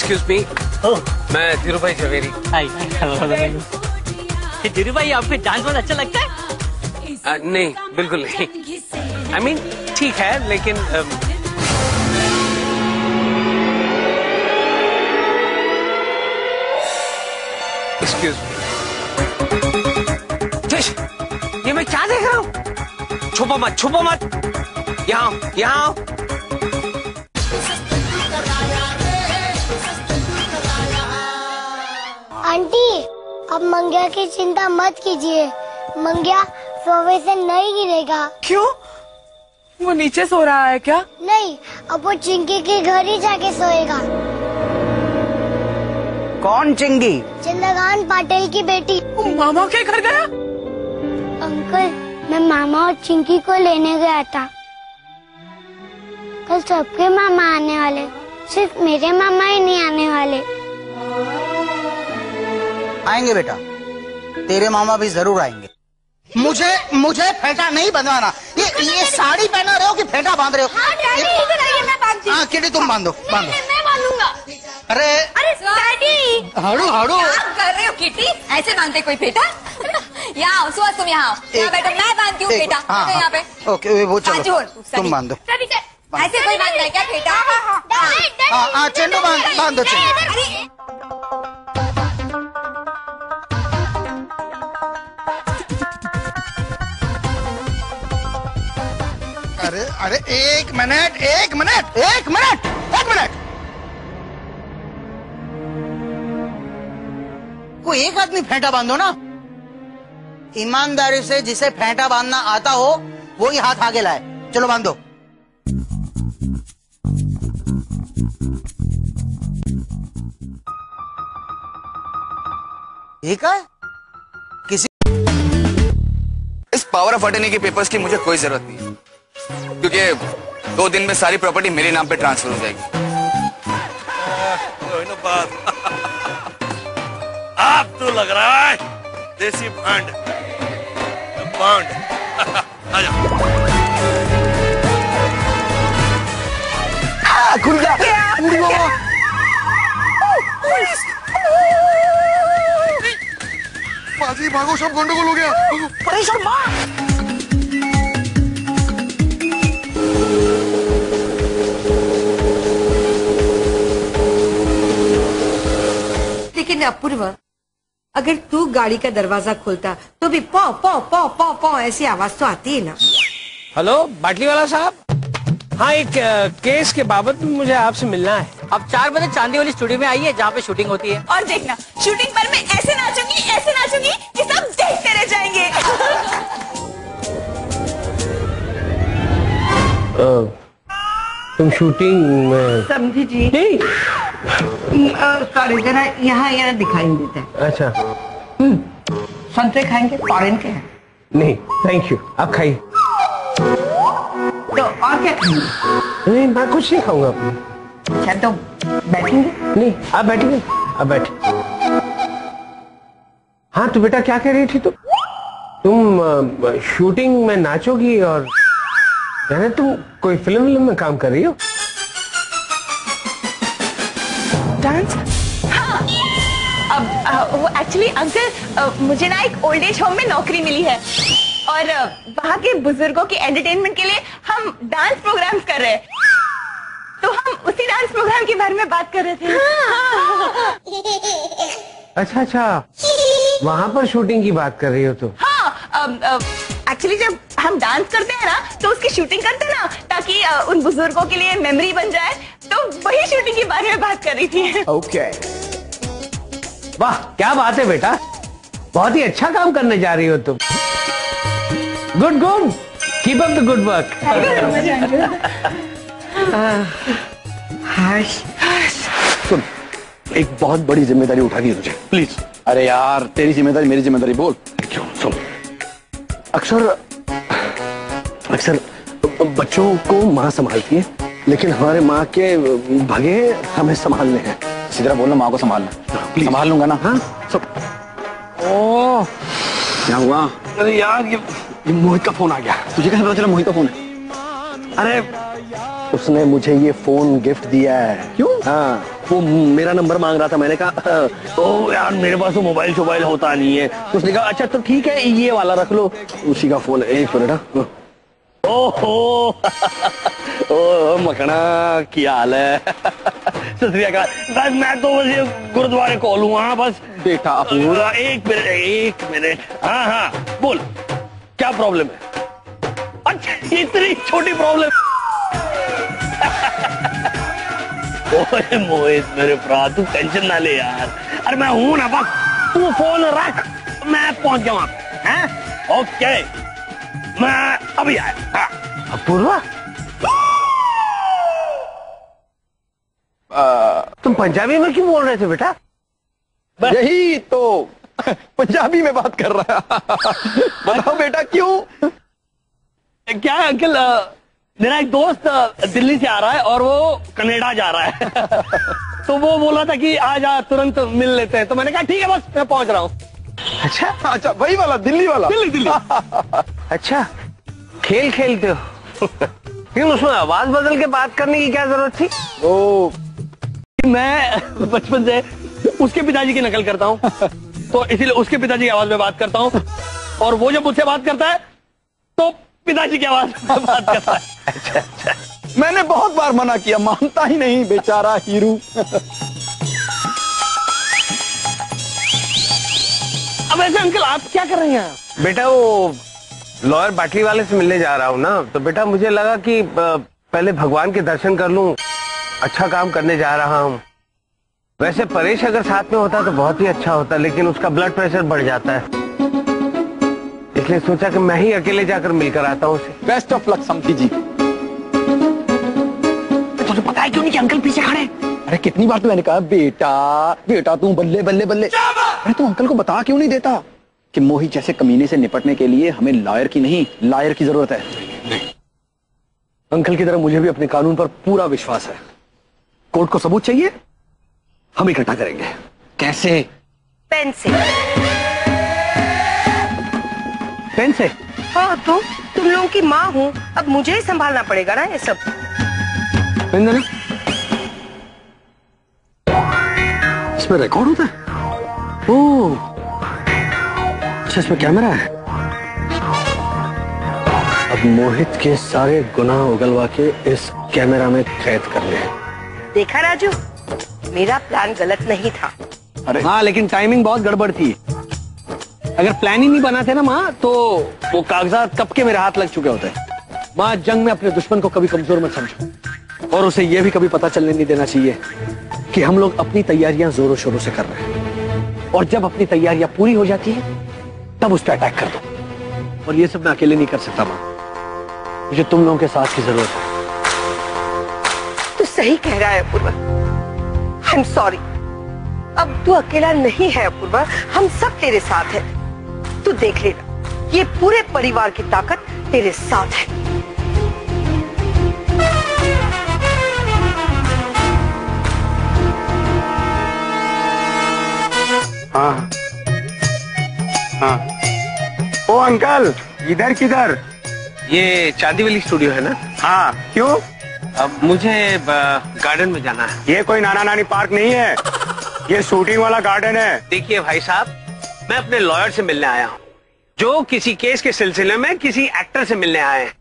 एक्सक्यूज मी, मैं धीरू भाई झवेरी। धीरू भाई, आपको डांस बहुत अच्छा लगता है? नहीं, बिल्कुल नहीं। आई मीन ठीक है, लेकिन एक्सक्यूज मी, ये मैं क्या देख रहा हूँ? छुपो मत, यहाँ। आंटी, अब मंगिया की चिंता मत कीजिए, मंगिया सोफे से नहीं गिरेगा। क्यों? वो नीचे सो रहा है क्या? नहीं, अब वो चिंकी के घर ही जाके सोएगा। कौन चिंकी? चंद्रकांत पाटिल की बेटी। मामा के घर गया? अंकल, मैं मामा और चिंकी को लेने गया था। कल सबके मामा आने वाले, सिर्फ मेरे मामा ही नहीं आने वाले। आएंगे बेटा, तेरे मामा भी जरूर आएंगे। मुझे फेंटा नहीं बंधवाना। ये साड़ी पहना रहे हो कि फेंटा बांध रहे हो? हाँ डैडी, इधर आइए, मैं बांधती हूँ। हाँ किटी, तुम बांधो। मैं बांधूंगा। अरे डैडी, हड़ू क्या कर रहे हो किटी? ऐसे बांधते कोई फेटा? यहाँ सुहास, तुम यहाँ बैठो, मैं बांधती हूँ फेटा। यहाँ पे ओके, वो चलो तुम बांधो। ऐसे कोई बांधता है क्या फेटा? हाँ चेंडू बांधो चेंडू। अरे एक मिनट। एक आदमी फेंटा बांधो ना। ईमानदारी से जिसे फेंटा बांधना आता हो वही हाथ आगे लाए। चलो बांधो। ठीक है, किसी इस पावर ऑफ अटर्नी के पेपर्स की मुझे कोई जरूरत नहीं, क्योंकि 2 दिन में सारी प्रॉपर्टी मेरे नाम पे ट्रांसफर हो जाएगी। आप तो लग रहा है देसी भांड भांड। आजा। खुल गया। बाजी भागो, सब गंडगोल हो गया। परेशान माँ। लेकिन अपूर्व, अगर तू गाड़ी का दरवाजा खोलता तो भी पौ पौ पौ पौ पौ ऐसी आवाज तो आती है ना। हेलो बाटली वाला साहब, हाँ एक केस के बाबत मुझे आपसे मिलना है। अब 4 बजे चांदी वाली स्टूडियो में आइए जहाँ पे शूटिंग होती है। और देखना शूटिंग पर मैं ऐसे नाचूंगी कि सब देखते रह जाएंगे। तुम शूटिंग में समझी जी? सॉरी, जरा यहाँ दिखाई नहीं देता है। अच्छा। संतरे खाएंगे? फॉरेन के हैं। नहीं थैंक यू, आप खाइए। तो और क्या खाएंगे? नहीं मैं कुछ नहीं खाऊंगा। अच्छा तो बैठेंगे? नहीं आप बैठिए, आप बैठिए। हाँ तो बेटा क्या कह रही थी तुम शूटिंग में नाचोगी और यानी तुम कोई फिल्म में काम कर रही हो? डांस? हाँ। अब वो एक्चुअली अंकल, मुझे ना एक ओल्ड एज होम में नौकरी मिली है और वहाँ के बुजुर्गों के एंटरटेनमेंट के लिए हम डांस प्रोग्राम्स कर रहे हैं। तो हम उसी डांस प्रोग्राम के बारे में बात कर रहे थे। हाँ। अच्छा, वहाँ पर शूटिंग की बात कर रही हो तुम? हाँ, एक्चुअली जब हम डांस करते हैं ना तो उसकी शूटिंग करते हैं ना, ताकि उन बुजुर्गों के लिए मेमोरी बन जाए। तो वही शूटिंग के बारे में बात कर रही थी। ओके। वाह क्या बात है बेटा, बहुत ही अच्छा काम करने जा रही हो तुम। Good good, keep up the good work. सुन, एक बहुत बड़ी जिम्मेदारी उठा दी है तुझे, प्लीज। अरे यार तेरी जिम्मेदारी मेरी जिम्मेदारी बोल। क्यों? सुन, अक्सर बच्चों को माँ संभालती है, लेकिन हमारे माँ के भगे हमें संभालने हैं। सीधा बोलना, माँ को संभालना। संभाल लूंगा ना। हाँ सब। ओह क्या हुआ? अरे यार ये मोहित का फोन आ गया। तुझे कैसे पता चला मोहित का फोन है? अरे उसने मुझे ये फोन गिफ्ट दिया है। क्यों? हाँ वो मेरा नंबर मांग रहा था। मैंने कहा ओ यार मेरे पास तो मोबाइल होता नहीं है। उसने कहा अच्छा तो ठीक है ये वाला रख लो। उसी का फोन है। 1 मिनट। ओहो ओ मकड़ा क्या हाल है? बस मैं तो बस ये गुरुद्वारे कॉल हूँ। हाँ बस बेटा पूरा 1 मिनट। हाँ बोल क्या प्रॉब्लम है? अच्छा इतनी छोटी प्रॉब्लम। ओए मोहित मेरे भरा तू टेंशन ना ले यार। अरे मैं हूं ना, बस तू फोन रख, मैं पहुंच गया वहां पे। हैं? ओके मैं अभी आया। हाँ। अपूर्वा तुम पंजाबी में क्यों बोल रहे थे बेटा? यही तो पंजाबी में बात कर रहा है। बताओ बेटा क्यों? क्या अंकल, मेरा एक दोस्त दिल्ली से आ रहा है और वो कनाडा जा रहा है। तो वो बोला था कि आज तुरंत मिल लेते हैं। तो मैंने कहा ठीक है बस मैं पहुंच रहा हूँ। अच्छा वही वाला दिल्ली वाला। दिल्ली। अच्छा खेल खेलते हो? क्यों उसमें आवाज बदल के बात करने की क्या जरूरत थी? ओ मैं बचपन से उसके पिताजी की नकल करता हूँ, तो इसीलिए उसके पिताजी की आवाज में बात करता हूँ। और वो जब मुझसे बात करता है तो पिताजी की आवाज में बात करता है। अच्छा मैंने बहुत बार मना किया, मानता ही नहीं बेचारा हीरू। अब ऐसे अंकल आप क्या कर रहे हैं? बेटा वो लॉयर बाटली वाले से मिलने जा रहा हूँ ना, तो बेटा मुझे लगा कि पहले भगवान के दर्शन कर लूं। अच्छा काम करने जा रहा हूँ, वैसे परेश अगर साथ में होता तो बहुत ही अच्छा होता, लेकिन उसका ब्लड प्रेशर बढ़ जाता है, इसलिए सोचा कि मैं ही अकेले जाकर मिलकर आता हूँ उसे। बेस्ट ऑफ लक समधी जी। तुझे पता है क्यों नहीं कि अंकल पीछे खड़े? अरे कितनी बार तो मैंने कहा बेटा बेटा तू बल्ले बल्ले बल्ले। अरे तू अंकल को बता क्यों नहीं देता कि मोहित जैसे कमीने से निपटने के लिए हमें लॉयर की नहीं लायर की जरूरत है। अंकल की तरह मुझे भी अपने कानून पर पूरा विश्वास है। कोर्ट को सबूत चाहिए, हम इकट्ठा करेंगे। कैसे? पेन से। पेन से? हाँ तो तुम लोगों की माँ हूँ, अब मुझे ही संभालना पड़ेगा ना ये सब। पेन देना। इसमें रिकॉर्ड होता है? ओह, अच्छा इसमें कैमरा है। अब मोहित के सारे गुनाह उगलवा के इस कैमरा में कैद कर ले। देखा राजू, मेरा प्लान गलत नहीं था। अरे हाँ, लेकिन टाइमिंग बहुत गड़बड़ थी। अगर प्लान ही नहीं बनाते ना माँ, तो वो कागजात कब के मेरे हाथ लग चुके होते। माँ, जंग में अपने दुश्मन को कभी कमजोर मत समझो, और उसे यह भी कभी पता चलने नहीं देना चाहिए कि हम लोग अपनी तैयारियां जोरों शोरों से कर रहे हैं, और जब अपनी तैयारियां पूरी हो जाती है तब उस पर अटैक कर दो। और ये सब मैं अकेले नहीं कर सकता माँ, मुझे तुम लोगों के साथ की जरूरत है। तू सही कह रहा है अपूर्वा, आई एम सॉरी। अब तू अकेला नहीं है अपूर्वा, हम सब तेरे साथ हैं। तू देख लेना, ये पूरे परिवार की ताकत तेरे साथ है। हाँ हाँ। ओ अंकल, इधर किधर? ये चांदी वाली स्टूडियो है ना? हाँ, क्यों? अब मुझे गार्डन में जाना है। ये कोई नाना नानी पार्क नहीं है, ये शूटिंग वाला गार्डन है। देखिए भाई साहब, मैं अपने लॉयर से मिलने आया हूँ, जो किसी केस के सिलसिले में किसी एक्टर से मिलने आए हैं।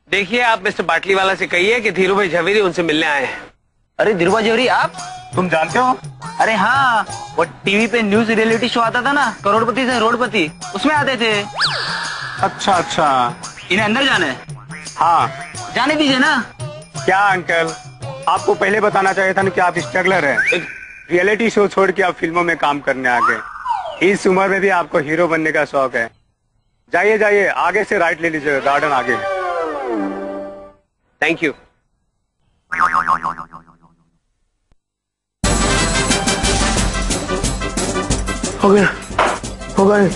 देखिए, आप मिस्टर बाटली वाला से कहिए कि धीरू भाई झवेरी उनसे मिलने आए हैं। अरे धीरू भाई झवेरी, आप? तुम जानते हो? अरे हाँ, वो टीवी पे न्यूज रियलिटी शो आता था ना, करोड़पति से रोडपति, उसमें आते थे। अच्छा अच्छा। इन्हें अंदर जाना है? हाँ जाने दीजिए ना। क्या अंकल, आपको पहले बताना चाहिए था ना कि आप स्ट्रगलर हैं। रियलिटी शो छोड़ के आप फिल्मों में काम करने आ गए। इस उम्र में भी आपको हीरो बनने का शौक है। जाइए जाइए, आगे से राइट ले लीजिए, गार्डन आगे। Thank you. हो गया, हो गए।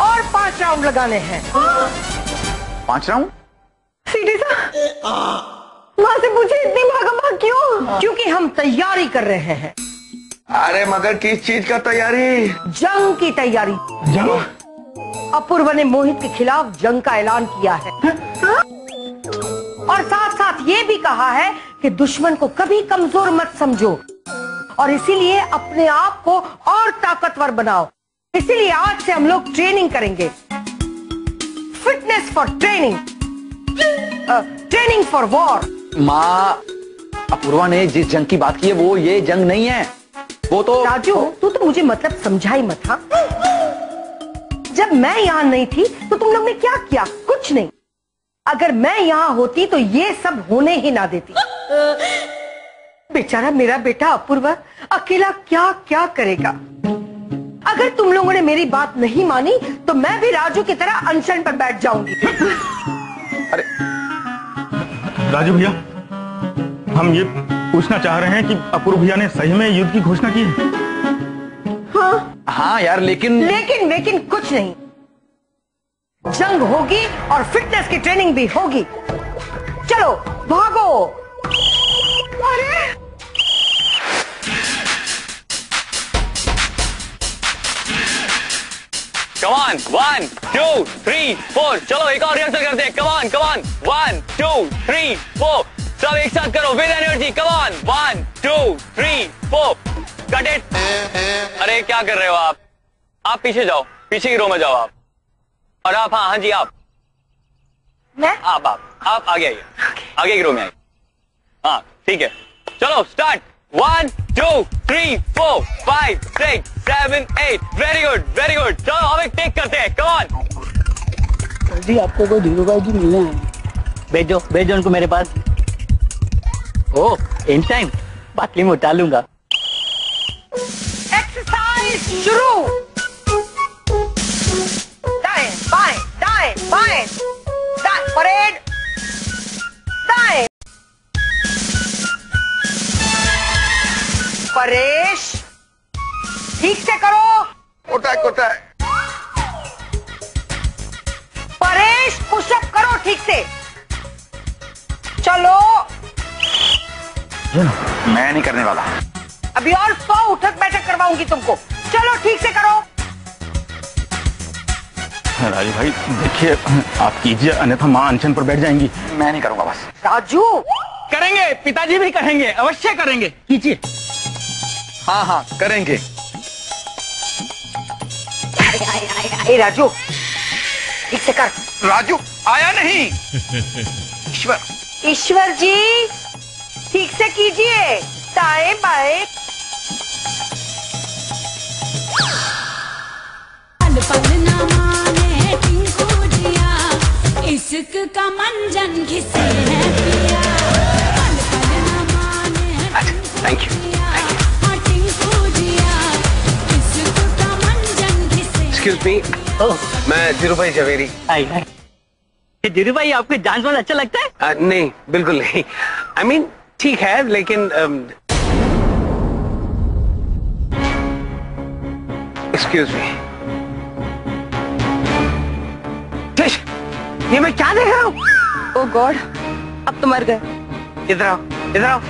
और 5 राउंड लगाने हैं। 5 राउंड? सीधी सा वहां से पूछे इतनी भागा क्यों? क्योंकि हम तैयारी कर रहे हैं। अरे मगर किस चीज का तैयारी? जंग की तैयारी। जंग? अपूर्वा ने मोहित के खिलाफ जंग का ऐलान किया है, और साथ साथ ये भी कहा है कि दुश्मन को कभी कमजोर मत समझो, और इसीलिए अपने आप को और ताकतवर बनाओ। इसीलिए आज से हम लोग ट्रेनिंग करेंगे। Fitness for training, training for war. माँ, अपूर्वा ने जिस जंग की बात की है वो ये जंग नहीं है, वो तो। राजू, तू तो मुझे मतलब समझा ही मत। हाँ, जब मैं यहाँ नहीं थी तो तुम लोग ने क्या किया? कुछ नहीं। अगर मैं यहाँ होती तो ये सब होने ही ना देती। बेचारा मेरा बेटा अपूर्वा अकेला क्या क्या करेगा। अगर तुम लोगों ने मेरी बात नहीं मानी तो मैं भी राजू की तरह अनशन पर बैठ जाऊंगी। अरे राजू भैया, हम ये पूछना चाह रहे हैं कि अपूर्व भैया ने सही में युद्ध की घोषणा की है? हाँ यार, लेकिन कुछ नहीं। जंग होगी और फिटनेस की ट्रेनिंग भी होगी। चलो भागो। अरे कमान, 1 2 3 4। चलो एक और रिहर्सल करते हैं। कमान कमान, 1 2 3 4। सब एक साथ करो with energy. Come on, 1 2 3 4। Cut it. अरे क्या कर रहे हो आप? आप पीछे जाओ, पीछे की रो में जाओ आप। और आप, हाँ जी आप। मैं? आप आगे आइए, आगे की रो में आइए। हाँ ठीक है, चलो start. 1 2 3 4 5 6 7 8। Very good very good. चलो हम एक टेक करते हैं। कम ऑन जी, आपको कोई धीरू भाई जी मिलने हैं। भेजो उनको मेरे पास। ओ इन टाइम बाटली में उतार लूंगा। एक्सरसाइज शुरू। दाएं बाएं दाएं बाएं दाएं परेड दाएं। परेश ठीक से करो। कोटा कोटा परेश पुशअप करो ठीक से। चलो मैं नहीं करने वाला। अभी और 100 उठक बैठक करवाऊंगी तुमको। चलो ठीक से करो। राजू भाई देखिए आप कीजिए, अन्यथा माँ अनशन पर बैठ जाएंगी। मैं नहीं करूंगा बस। राजू करेंगे, पिताजी भी करेंगे, अवश्य करेंगे, कीजिए। हाँ हाँ करेंगे। ए राजू ठीक से कर। राजू आया नहीं। ईश्वर ईश्वर जी ठीक से कीजिए। दाएं बाएं। इश्क का मंजन घिसे है पिया। Thank you. एक्सक्यूज मी, मैं धीरूभाई झवेरी। धीरूभाई आपको डांस बहुत अच्छा लगता है? नहीं बिल्कुल नहीं। आई मीन ठीक है लेकिन एक्सक्यूज मी। ये मैं क्या देख रहा हूँ? ओह गॉड, अब तो मर गए। इधर आओ, इधर आओ।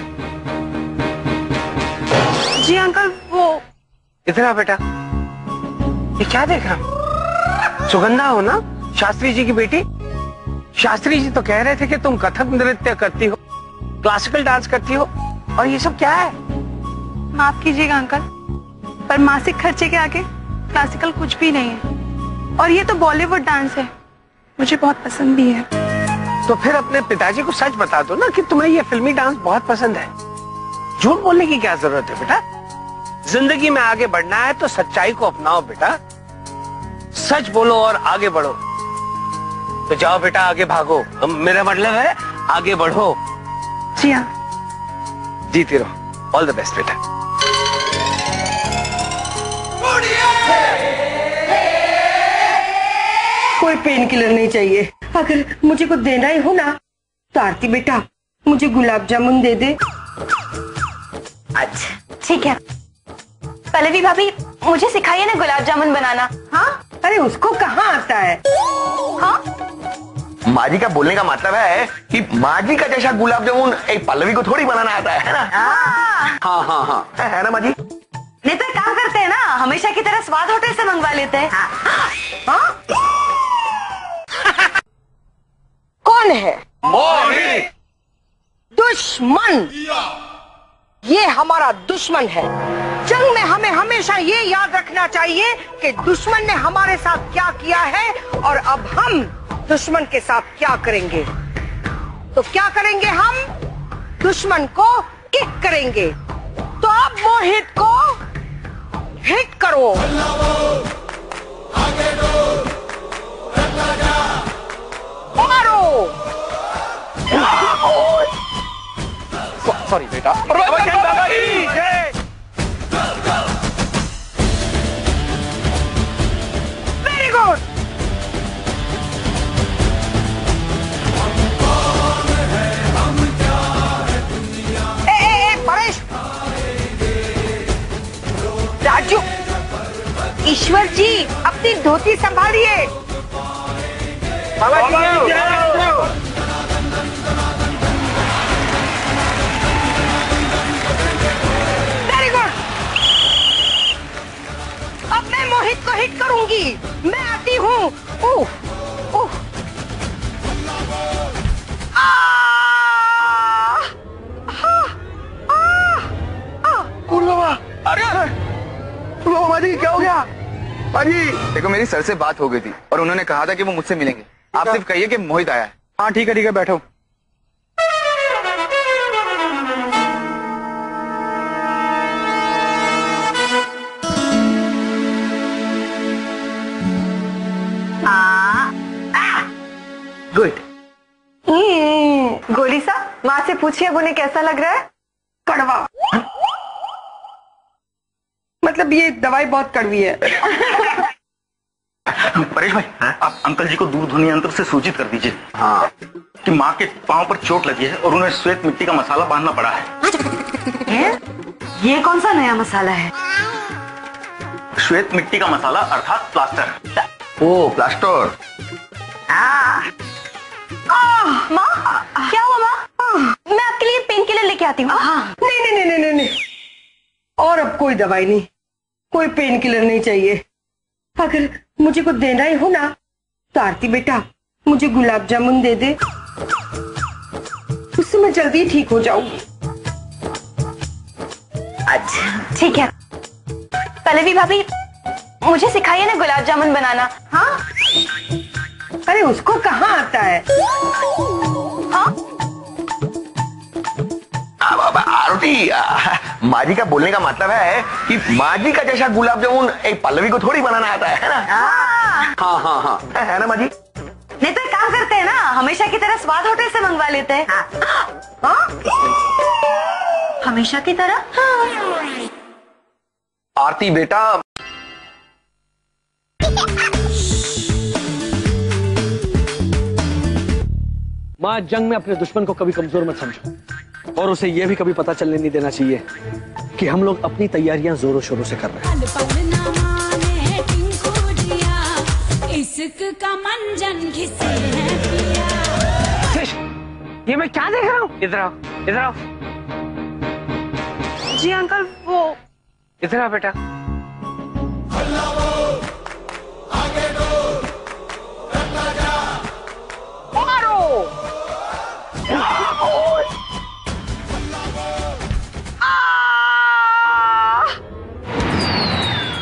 जी अंकल वो। इधर आओ बेटा। ये क्या देख रहा हूँ? सुगंधा हो ना, शास्त्री जी की बेटी? शास्त्री जी तो कह रहे थे कि तुम कथक नृत्य करती हो, क्लासिकल डांस करती हो, और ये सब क्या है? माफ कीजिएगा अंकल, पर मासिक खर्चे के आगे क्लासिकल कुछ भी नहीं है। और ये तो बॉलीवुड डांस है, मुझे बहुत पसंद भी है। तो फिर अपने पिताजी को सच बता दो ना कि तुम्हें ये फिल्मी डांस बहुत पसंद है। झूठ बोलने की क्या जरूरत है बेटा? जिंदगी में आगे बढ़ना है तो सच्चाई को अपनाओ बेटा। सच बोलो और आगे बढ़ो। तो जाओ बेटा आगे भागो, मेरा मतलब है आगे बढ़ो। जी हाँ। जीती रहो। ऑल द बेस्ट बेटा। कोई पेन किलर नहीं चाहिए। अगर मुझे कुछ देना ही हो ना तो आरती बेटा मुझे गुलाब जामुन दे दे। अच्छा ठीक है। पल्लवी भाभी मुझे सिखाइए ना गुलाब जामुन बनाना। हाँ अरे उसको कहाँ आता है? हाँ माँ जी का बोलने का मतलब है कि माँ जी का जैसा गुलाब जामुन एक पल्लवी को थोड़ी बनाना आता है ना? हाँ हाँ हाँ है ना माँ जी? नहीं तो काम करते हैं ना, हमेशा की तरह स्वाद होटल से मंगवा लेते हैं। हाँ? कौन है? मोहित। दुश्मन। ये हमारा दुश्मन है। जंग में हमें हमेशा ये याद रखना चाहिए कि दुश्मन ने हमारे साथ क्या किया है और अब हम दुश्मन के साथ क्या करेंगे। तो क्या करेंगे हम? दुश्मन को किक करेंगे। तो अब मोहित को हिट करो। मारो। सॉरी बेटा। Very good. परेश, राजू, ईश्वर जी अपनी धोती संभालिए। Very good. अब मैं मोहित को हिट करूंगी। मैं आती हूँ। अरे माँ जी क्या हो गया? माँ जी देखो मेरी सर से बात हो गई थी और उन्होंने कहा था कि वो मुझसे मिलेंगे। आप सिर्फ कहिए कि मोहित आया है। हाँ ठीक है बैठो। गुड। गोली सा माँ से पूछिए अब उन्हें कैसा लग रहा है। कड़वा। मतलब ये दवाई बहुत कड़वी है। परेश भाई, आप अंकल जी को दूरध्वनि यंत्र से सूचित कर दीजिए हाँ कि माँ के पांव पर चोट लगी है और उन्हें श्वेत मिट्टी का मसाला बांधना पड़ा है। ये कौन सा नया मसाला है? श्वेत मिट्टी का मसाला अर्थात प्लास्टर। ओ प्लास्टर। माँ क्या हुआ माँ? मैं आपके लिए पेन किलर लेके आती हूँ। नहीं नहीं नहीं नहीं नहीं, और अब कोई दवाई नहीं, कोई पेन किलर नहीं चाहिए। अगर मुझे कुछ देना ही हो ना तो आरती बेटा मुझे गुलाब जामुन दे दे, उससे मैं जल्दी ठीक हो जाऊंगी। अच्छा ठीक है। पल्लवी भाभी मुझे सिखाइए ना गुलाब जामुन बनाना। हाँ अरे उसको कहाँ आता है? हाँ आरती, माँ जी का बोलने का मतलब है कि माँ जी का जैसा गुलाब जामुन एक पल्लवी को थोड़ी बनाना आता है ना? हाँ हाँ हाँ है ना माँ जी? नहीं तो एक काम करते हैं ना, हमेशा की तरह स्वाद होटल से मंगवा लेते हैं। हाँ? हमेशा की तरह? हाँ। आरती बेटा, माँ, जंग में अपने दुश्मन को कभी कमजोर मत समझो और उसे यह भी कभी पता चलने नहीं देना चाहिए कि हम लोग अपनी तैयारियां जोरों शोरों से कर रहे हैं। इश्क का मंजन घिसे है पिया। ये मैं क्या देख रहा हूँ? इधर आओ, इधर आओ। जी अंकल वो। इधर आओ बेटा।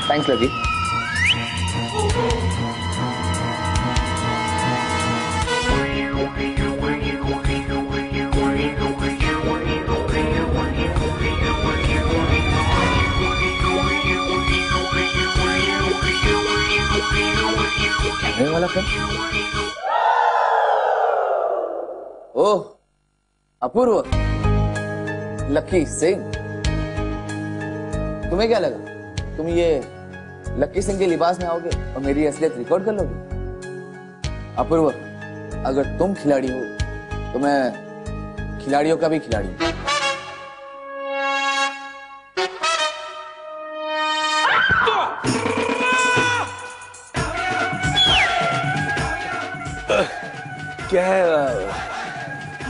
Thanks lucky. वाला फिल्म? ओह अपूर्व, लकी सिंह। तुम्हें क्या लगा तुम ये लकी सिंह के लिबास में आओगे और मेरी असलियत रिकॉर्ड कर लोगे? अपूर्व, अगर तुम खिलाड़ी हो तो मैं खिलाड़ियों का भी खिलाड़ी हूं। क्या है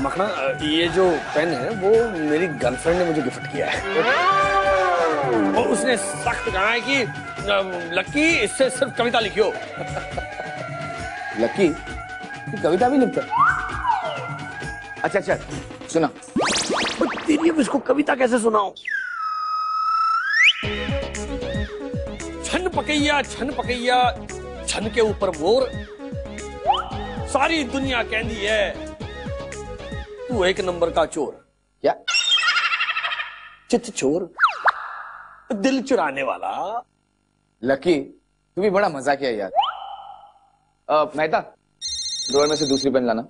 मखना, ये जो पेन है वो मेरी गर्लफ्रेंड ने मुझे गिफ्ट किया है और उसने सख्त कहा है कि लकी इससे सिर्फ कविता लिखियो। लकी तू कविता भी लिखता है? अच्छा अच्छा सुना। तेरी अब इसको कविता कैसे सुनाऊं? छन पकैया छन के ऊपर मोर, सारी दुनिया कहती है तू एक नंबर का चोर। क्या? चित चोर, दिल चुराने वाला। लकी तू भी बड़ा मजा किया यार। मेहता ड्रॉअर में से दूसरी पेन लाना।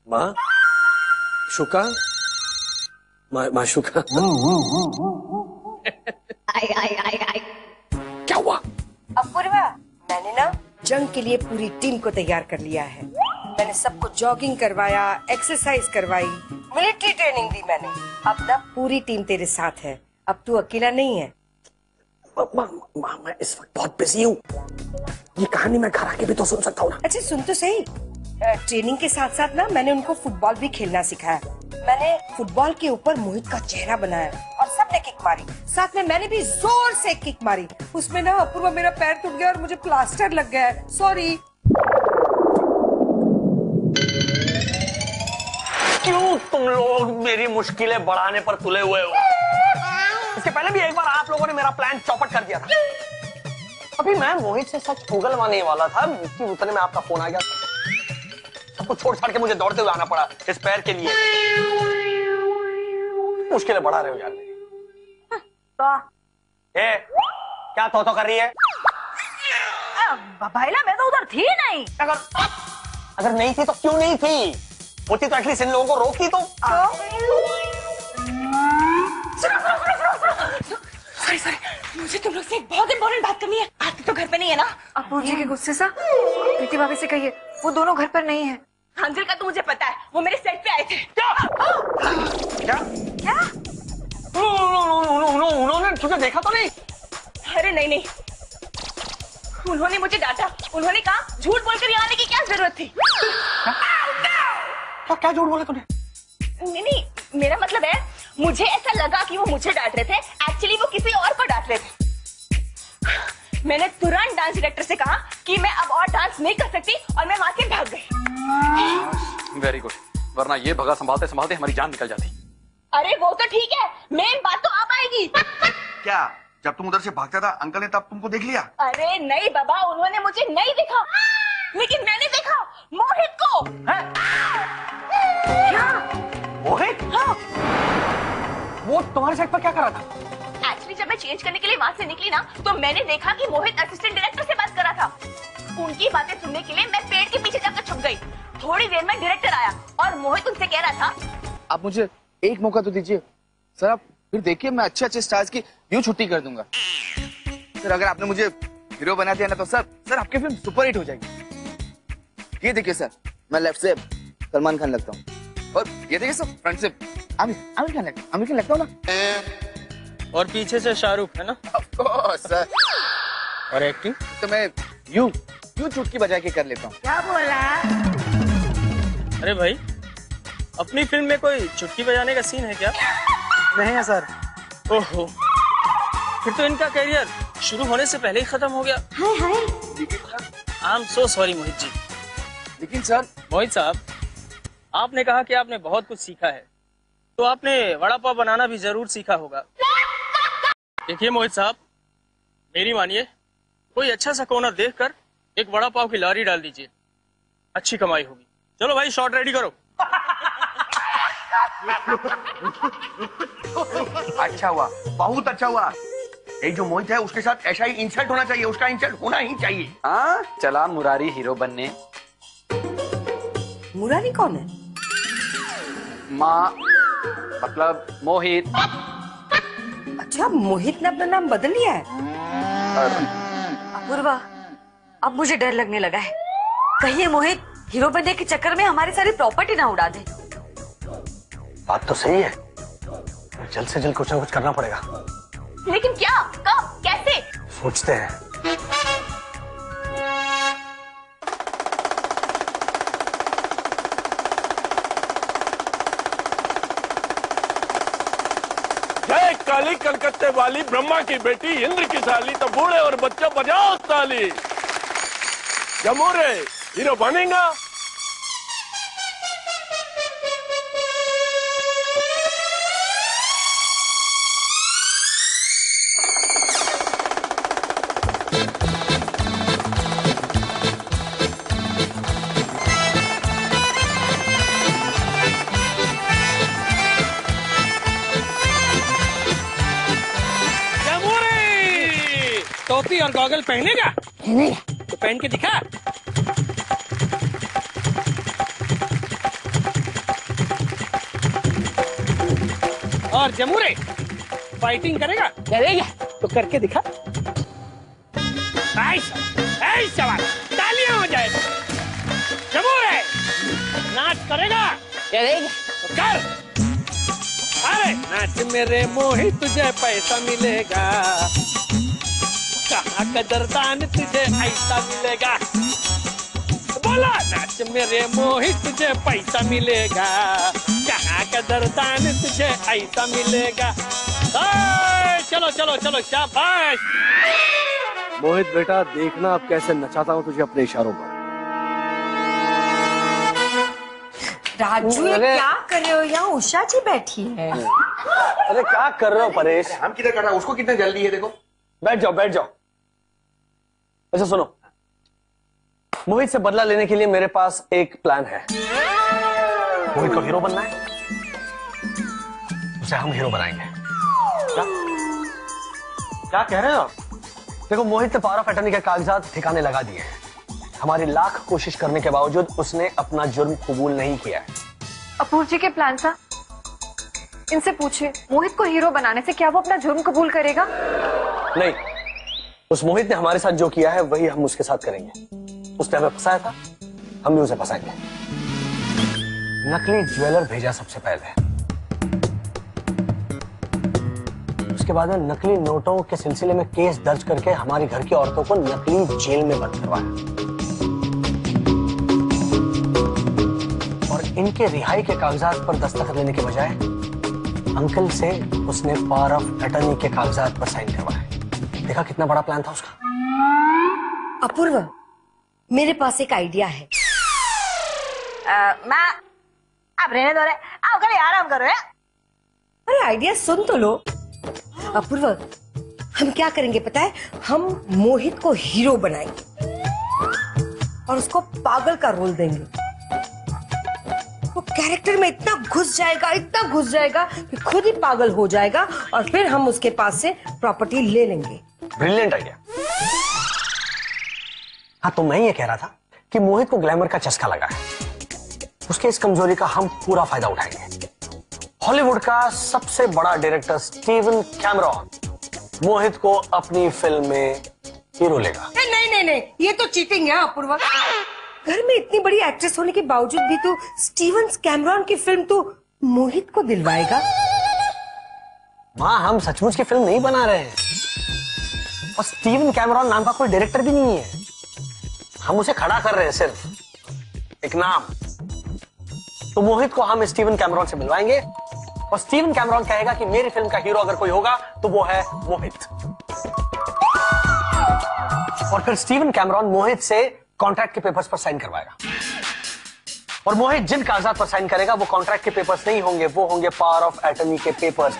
माँ शुका, माँ शुका। क्या हुआ? अपूर्वा, मैंने ना जंग के लिए पूरी टीम को तैयार कर लिया है। मैंने सबको जॉगिंग करवाया, एक्सरसाइज करवाई, मिलिट्री ट्रेनिंग दी मैंने। अब ना पूरी टीम तेरे साथ है, अब तू अकेला नहीं है। माँ मैं इस वक्त बहुत बिजी हूँ, ये कहानी मैं घर आके भी तो सुन सकता हूँ ना। अच्छा सुन तो सही, ट्रेनिंग के साथ साथ ना मैंने उनको फुटबॉल भी खेलना सिखाया। मैंने फुटबॉल के ऊपर मोहित का चेहरा बनाया और सबने किक मारी, साथ में मैंने भी जोर से किक मारी। उसमें ना अपूर्वा मेरा पैर टूट गया और मुझे प्लास्टर लग गया है, सॉरी। क्यों तुम लोग मेरी मुश्किलें बढ़ाने पर तुले हुए हो? इसके पहले भी एक बार आप लोगों ने मेरा प्लान चौपट कर दिया था। अभी मैं मोहित से सच उगलवाने वाला था कि उतने में आपका फोन आ गया। सबको छोड़ छाड़ के मुझे दौड़ते हुए आना पड़ा इस पैर के लिए। मुश्किलें बढ़ा रहे हो यार मेरी। क्या तो कर रही है? भाईला मैं तो उधर थी नहीं। अगर नहीं थी तो क्यों नहीं थी? होती तो एटलीस्ट इन लोगों को रोकती तो। सॉरी, मुझे तुम लोग से एक बहुत इंपॉर्टेंट बात करनी है। आरती तो घर पे नहीं है ना? अपूर्व जी के गुस्से से प्रीति भाभी से कहिए वो दोनों घर पर नहीं है। अंकल का तो मुझे पता है, वो मेरे सेट पे आए थे। क्या? उन्होंने तुझे देखा तो नहीं? अरे नहीं, उन्होंने मुझे डांटा। उन्होंने कहा झूठ बोलकर यहाँ आने की क्या जरूरत थी। क्या झूठ बोले तूने? नहीं, मेरा मतलब है मुझे ऐसा लगा कि वो मुझे डांट रहे थे, एक्चुअली वो किसी और को डांट रहे थे। मैंने तुरंत डांस डायरेक्टर से कहा कि मैं अब और डांस नहीं कर सकती और मैं वहां से भाग गई। वेरी गुड, वरना ये भगा संभालते संभालते हमारी जान निकल जाती। अरे वो तो ठीक है, मेन बात तो अब आएगी। क्या जब तुम उधर से भागता था अंकल ने तब तुमको देख लिया? अरे नहीं बाबा, उन्होंने मुझे नहीं देखा, लेकिन मैंने देखा मोहित को। क्या? मोहित? हाँ। वो तुम्हारे सेट पर क्या कर रहा था? एक्चुअली जब मैं चेंज करने के लिए वहां से निकली ना, तो मैंने देखा कि मोहित असिस्टेंट डायरेक्टर से बात कर रहा था। उनकी बातें सुनने के लिए मैं पेड़ के पीछे जाकर छुप गई। थोड़ी देर में डायरेक्टर आया और मोहित उनसे कह रहा था, आप मुझे एक मौका तो दीजिए सर, आप फिर देखिए मैं अच्छे स्टार्स की यूं छुट्टी कर दूंगा। सर अगर आपने मुझे हीरो बना दिया ना तो सर आपकी फिल्म सुपर हिट हो जाएगी। ये देखिए सर, मैं लेफ्ट से सलमान खान लगता हूँ और ये देखिए सर फ्रंट से आमिर खान लगता हूँ ना, और पीछे से शाहरुख, है ना? Of course sir. और एक्टिंग तो मैं यूं चुटकी बजा के कर लेता हूँ। क्या बोला? अरे भाई, अपनी फिल्म में कोई चुटकी बजाने का सीन है क्या? नहीं है सर। ओहो, फिर तो इनका करियर शुरू होने से पहले ही खत्म हो गया। I am so sorry Mohit ji. लेकिन सर मोहित साहब, आपने कहा कि आपने बहुत कुछ सीखा है, तो आपने वड़ा पाव बनाना भी जरूर सीखा होगा। देखिए मोहित साहब, मेरी मानिए, कोई अच्छा सा कोना देखकर एक वड़ा पाव की लारी डाल दीजिए, अच्छी कमाई होगी। चलो भाई, शॉट रेडी करो। अच्छा हुआ, बहुत अच्छा हुआ। ये जो मोहित है उसके साथ ऐसा ही इंसल्ट होना चाहिए, उसका इंसल्ट होना ही चाहिए। हाँ, चला मुरारी हीरो बनने। मुरारी कौन है? माँ मतलब मोहित। अच्छा, मोहित ने अपना नाम बदल लिया है। अपूर्वा, अब मुझे डर लगने लगा है, कहीं मोहित हीरो बनने के चक्कर में हमारी सारी प्रॉपर्टी ना उड़ा दे। बात तो सही है, जल्द से जल्द कुछ ना कुछ करना पड़ेगा। लेकिन क्या, कब, कैसे? सोचते हैं। जय काली कलकत्ते वाली, ब्रह्मा की बेटी, इंद्र की साली, तो बूढ़े और बच्चों बजाओ ताली। जमोरे हीरो बनेगा। टोपी और गॉगल पहनेगा? तो पहन के दिखा। और जमूरे फाइटिंग करेगा? करेगा तो करके दिखा। सवाल तालियां हो जाए। जमूरे नाच करेगा? करेगा तो कर। अरे नाच मेरे मोहित, तुझे पैसा मिलेगा, कहाँ कदरदान तुझे ऐसा मिलेगा। बोला, नाच मेरे मोहित, तुझे पैसा मिलेगा, कहाँ कदरदान तुझे ऐसा मिलेगा। चलो चलो चलो, शाबाश। मोहित बेटा, देखना अब कैसे नचाता हूँ तुझे अपने इशारों पर। राजू, ये क्या कर रहे हो? यहाँ उषा जी बैठी है। अरे क्या कर रहे हो परेश? हम किधर कर रहा है, उसको कितना जल्दी है देखो। बैठ जाओ बैठ जाओ। अच्छा सुनो, मोहित से बदला लेने के लिए मेरे पास एक प्लान है। मोहित को हीरो बनना है, उसे हम हीरो बनाएंगे। क्या कह रहे हो? देखो, मोहित ने पावर ऑफ अटर्नी के कागजात ठिकाने लगा दिए हैं। हमारी लाख कोशिश करने के बावजूद उसने अपना जुर्म कबूल नहीं किया है। अपूर्व जी के प्लान था, इनसे पूछे मोहित को हीरो बनाने से क्या वो अपना जुर्म कबूल करेगा? नहीं, उस मोहित ने हमारे साथ जो किया है वही हम उसके साथ करेंगे। उसने हमें फंसाया था, हम भी उसे फंसाएंगे। नकली ज्वेलर भेजा सबसे पहले, उसके बाद में नकली नोटों के सिलसिले में केस दर्ज करके हमारी घर की औरतों को नकली जेल में बंद करवाया और इनके रिहाई के कागजात पर दस्तखत लेने के बजाय अंकल से उसने पावर ऑफ अटर्नी के कागजात पर साइन करवाए। देखा कितना बड़ा प्लान था उसका। अपूर्व, मेरे पास एक आइडिया है। मैं आप रहने दो रे, आप खाली आराम करो है? अरे आइडिया सुन तो लो। अपूर्व, हम क्या करेंगे पता है? हम मोहित को हीरो बनाएंगे और उसको पागल का रोल देंगे। वो कैरेक्टर में इतना घुस जाएगा कि खुद ही पागल हो जाएगा और फिर हम उसके पास से प्रॉपर्टी ले लेंगे। Brilliant idea. हाँ, तो मैं ये कह रहा था कि मोहित को ग्लैमर का चस्का लगा है, उसके इस कमजोरी का हम पूरा फायदा उठाएंगे। हॉलीवुड का सबसे बड़ा डायरेक्टर स्टीवन कैमरॉन मोहित को अपनी फिल्म में हीरो लेगा। नहीं, ये तो चीटिंग है अपूर्वा। घर में इतनी बड़ी एक्ट्रेस होने के बावजूद भी तू स्टीवन कैमरॉन की फिल्म तो मोहित को दिलवाएगा? माँ, हम सचमुच की फिल्म नहीं बना रहे हैं और स्टीवन कैमरॉन नाम का कोई डायरेक्टर भी नहीं है। हम उसे खड़ा कर रहे हैं, सिर्फ एक नाम। तो मोहित को हम स्टीवन कैमरॉन से मिलवाएंगे और स्टीवन कैमरॉन कहेगा कि मेरी फिल्म का हीरो अगर कोई होगा तो वो है मोहित। और फिर स्टीवन कैमरॉन मोहित से कॉन्ट्रैक्ट के पेपर्स पर साइन करवाएगा और मोहित जिन कागजात पर साइन करेगा वो कॉन्ट्रैक्ट के पेपर्स नहीं होंगे, वो होंगे पावर ऑफ अटर्नी के पेपर्स।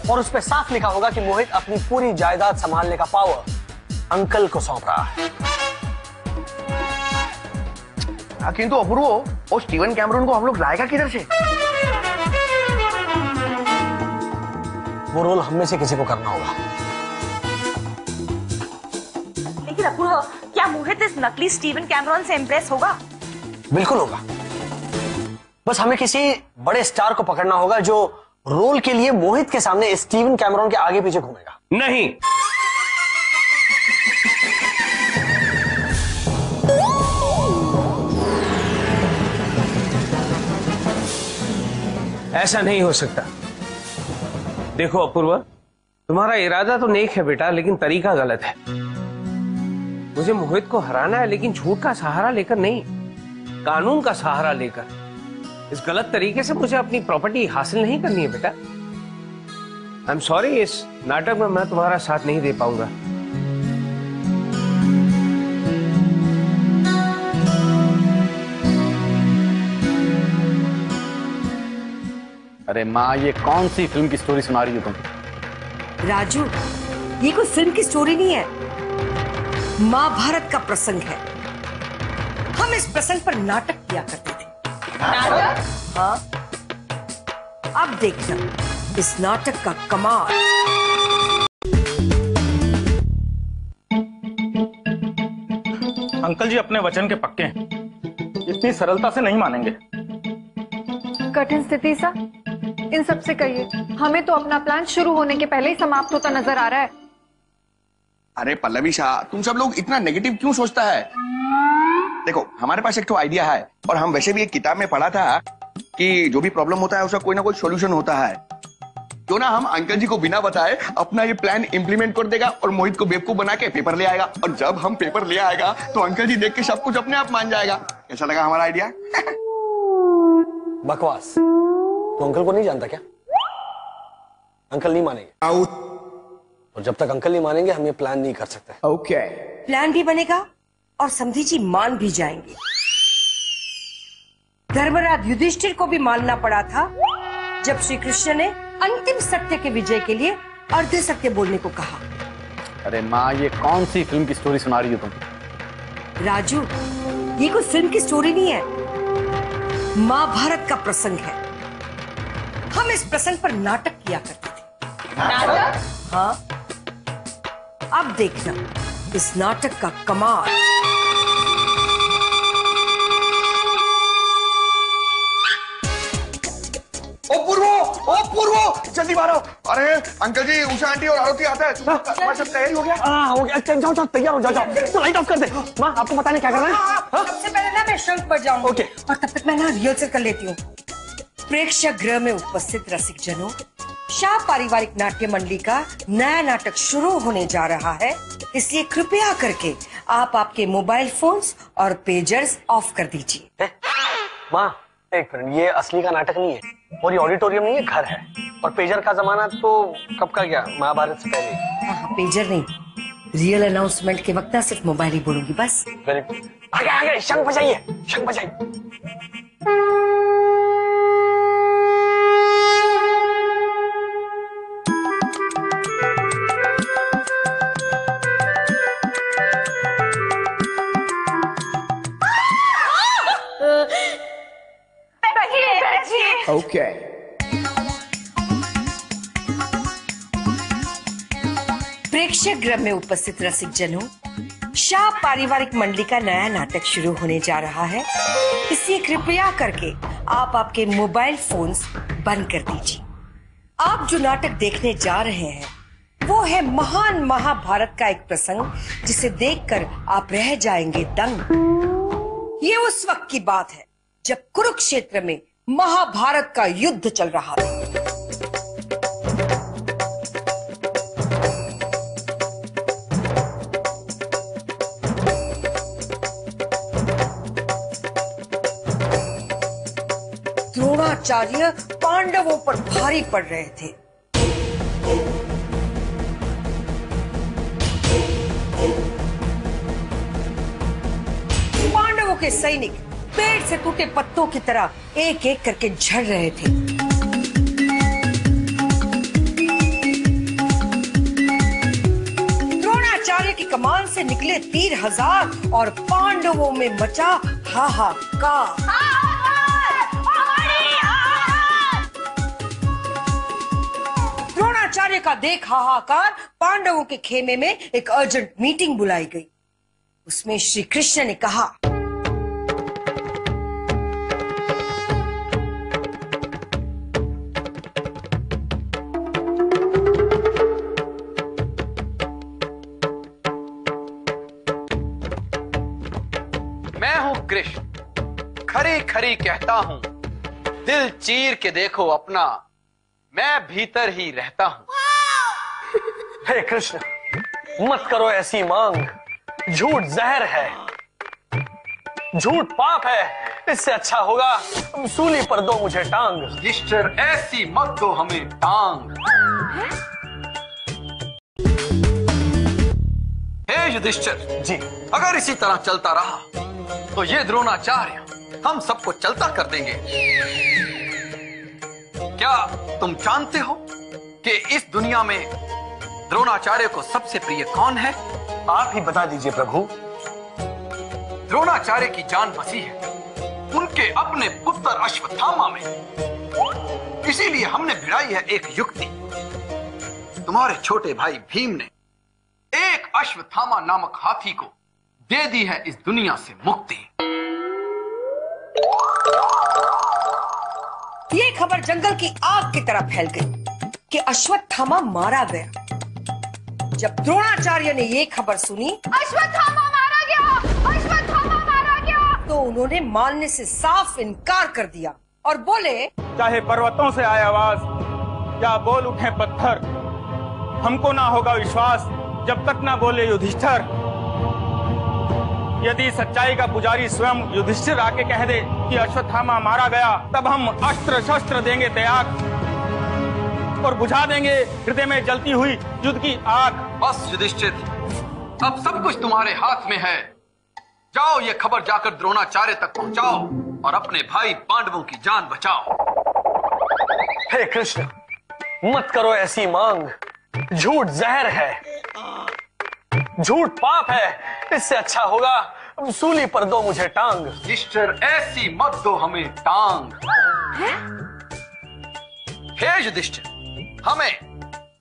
और उस पर साफ लिखा होगा कि मोहित अपनी पूरी जायदाद संभालने का पावर अंकल को सौंप रहा है। किंतु अपूर्व, वो स्टीवन कैमरॉन को हम लोग लाएगा किधर से? वो रोल हम में से किसी को करना होगा। लेकिन अपूर्व, क्या मोहित इस नकली स्टीवन कैमरॉन से इम्प्रेस होगा? बिल्कुल होगा। बस हमें किसी बड़े स्टार को पकड़ना होगा जो रोल के लिए मोहित के सामने स्टीवन कैमरॉन के आगे पीछे घूमेगा। नहीं, ऐसा नहीं हो सकता। देखो अपूर्व, तुम्हारा इरादा तो नेक है बेटा, लेकिन तरीका गलत है। मुझे मोहित को हराना है, लेकिन झूठ का सहारा लेकर नहीं, कानून का सहारा लेकर। इस गलत तरीके से मुझे अपनी प्रॉपर्टी हासिल नहीं करनी है बेटा। आई एम सॉरी, इस नाटक में मैं तुम्हारा साथ नहीं दे पाऊंगा। अरे माँ, ये कौन सी फिल्म की स्टोरी सुना रही हो तुम? राजू, ये कोई फिल्म की स्टोरी नहीं है, महाभारत का प्रसंग है। हम इस प्रसंग पर नाटक किया करते थे। नाटक? हाँ, अब देखना इस नाटक का कमाल। अंकल जी अपने वचन के पक्के हैं, इतनी सरलता से नहीं मानेंगे। कठिन स्थिति सा, इन सबसे कहिए, हमें तो अपना प्लान शुरू होने के पहले ही समाप्त होता नजर आ रहा है। अरे पल्लवी शाह, तुम सब लोग इतना नेगेटिव क्यों सोचता है? देखो, हमारे पास एक तो आइडिया है और हम वैसे भी एक किताब में पढ़ा था कि जो भी प्रॉब्लम होता है उसका कोई ना कोई सॉल्यूशन होता है। क्यों ना हम अंकल जी को बिना बताए अपना ये प्लान इंप्लीमेंट कर देगा और मोहित को बेवकूफ बना के पेपर ले आएगा, और जब हम पेपर ले आएगा तो अंकल जी देख के सब कुछ अपने आप मान जाएगा। कैसा लगा हमारा आइडिया? बकवास। तो अंकल को नहीं जानता क्या? अंकल नहीं मानेंगे और जब तक अंकल नहीं मानेंगे हम ये प्लान नहीं कर सकते। ओके। प्लान भी बनेगा और समधी जी मान भी जाएंगे। धर्मराज युधिष्ठिर को भी मानना पड़ा था जब श्री कृष्ण ने अंतिम सत्य के विजय के लिए अर्ध सत्य बोलने को कहा। अरे माँ, ये कौन सी फिल्म की स्टोरी सुना रही हो तुम? राजू, ये कोई फिल्म की स्टोरी नहीं है, महाभारत का प्रसंग है। हम इस प्रसंग पर नाटक किया करते थे। नाटक? हाँ, अब देखना इस नाटक का कमाल। ओ पूर्वो जल्दी बाहर आओ। अरे अंकल जी, उषा आंटी और आरती आता है। तुम्हारा सब तैयारी हो गया? हाँ हो गया। जाओ जाओ तैयार हो जाओ। तो लाइट ऑफ कर दे। माँ आपको पता नहीं क्या करना है? सबसे पहले ना मैं शंख बजाऊंगी। ओके। और तब तक मैं ना रिहर्सल कर लेती हूँ। प्रेक्षक गृह में उपस्थित रसिक जनों, शाह पारिवारिक नाट्य मंडली का नया नाटक शुरू होने जा रहा है, इसलिए कृपया करके आप आपके मोबाइल फोन्स और पेजर्स ऑफ कर दीजिए। माँ एक मिनट, ये असली का नाटक नहीं है और ये ऑडिटोरियम नहीं है, घर है। और पेजर का जमाना तो कब का गया, महाभारत से पहले। हाँ, पेजर नहीं, रियल अनाउंसमेंट के वक्त ना सिर्फ मोबाइल ही बोलूंगी बस। Very good. आगे आगे शंख बजाइए, शंख बजाइए। ओके। प्रेक्षक गृह में उपस्थित रसिक जनों, शाह पारिवारिक मंडली का नया नाटक शुरू होने जा रहा है, इसलिए कृपया करके आप आपके मोबाइल फोन्स बंद कर दीजिए। आप जो नाटक देखने जा रहे हैं वो है महान महाभारत का एक प्रसंग, जिसे देखकर आप रह जाएंगे दंग। ये उस वक्त की बात है जब कुरुक्षेत्र में महाभारत का युद्ध चल रहा था। द्रोणाचार्य पांडवों पर भारी पड़ रहे थे। पांडवों के सैनिक पेड़ से टूटे पत्तों की तरह एक एक करके झड़ रहे थे। द्रोणाचार्य की कमान से निकले तीर हजार और पांडवों में मचा हाहाकार। द्रोणाचार्य का देख हाहाकार, पांडवों के खेमे में एक अर्जेंट मीटिंग बुलाई गई। उसमें श्री कृष्ण ने कहा, मैं हूं कृष्ण, खरी खरी कहता हूं, दिल चीर के देखो अपना, मैं भीतर ही रहता हूं। हे कृष्ण, मत करो ऐसी मांग, झूठ जहर है, झूठ पाप है, इससे अच्छा होगा सूली पर दो मुझे टांग। युधिष्ठिर ऐसी मत दो हमें टांग। हे युधिष्ठिर जी, अगर इसी तरह चलता रहा तो ये द्रोणाचार्य हम सबको चलता कर देंगे। क्या तुम जानते हो कि इस दुनिया में द्रोणाचार्य को सबसे प्रिय कौन है? आप ही बता दीजिए प्रभु। द्रोणाचार्य की जान बसी है उनके अपने पुत्र अश्वत्थामा में। इसीलिए हमने भिड़ाई है एक युक्ति। तुम्हारे छोटे भाई भीम ने एक अश्वत्थामा नामक हाथी को दे दी है इस दुनिया से मुक्ति। ये खबर जंगल की आग की तरह फैल गई कि अश्वत्थामा मारा गया। जब द्रोणाचार्य ने ये खबर सुनी, अश्वत्थामा मारा गया, अश्वत्थामा मारा गया, तो उन्होंने मानने से साफ इनकार कर दिया और बोले, चाहे पर्वतों से आए आवाज या बोल उठे पत्थर, हमको ना होगा विश्वास जब तक ना बोले युधिष्ठिर। यदि सच्चाई का पुजारी स्वयं युधिष्ठिर आके कह दे कि अश्वत्थामा मारा गया, तब हम अस्त्र शस्त्र देंगे त्याग और बुझा देंगे हृदय में जलती हुई युद्ध की आग। बस युधिष्ठिर, अब सब कुछ तुम्हारे हाथ में है। जाओ ये खबर जाकर द्रोणाचार्य तक पहुंचाओ और अपने भाई पांडवों की जान बचाओ। हे कृष्ण, मत करो ऐसी मांग, झूठ जहर है, झूठ पाप है, इससे अच्छा होगा सूली पर दो मुझे टांग। युधिष्ठिर ऐसी मत दो हमें टांग। हे युधिष्ठिर, हमें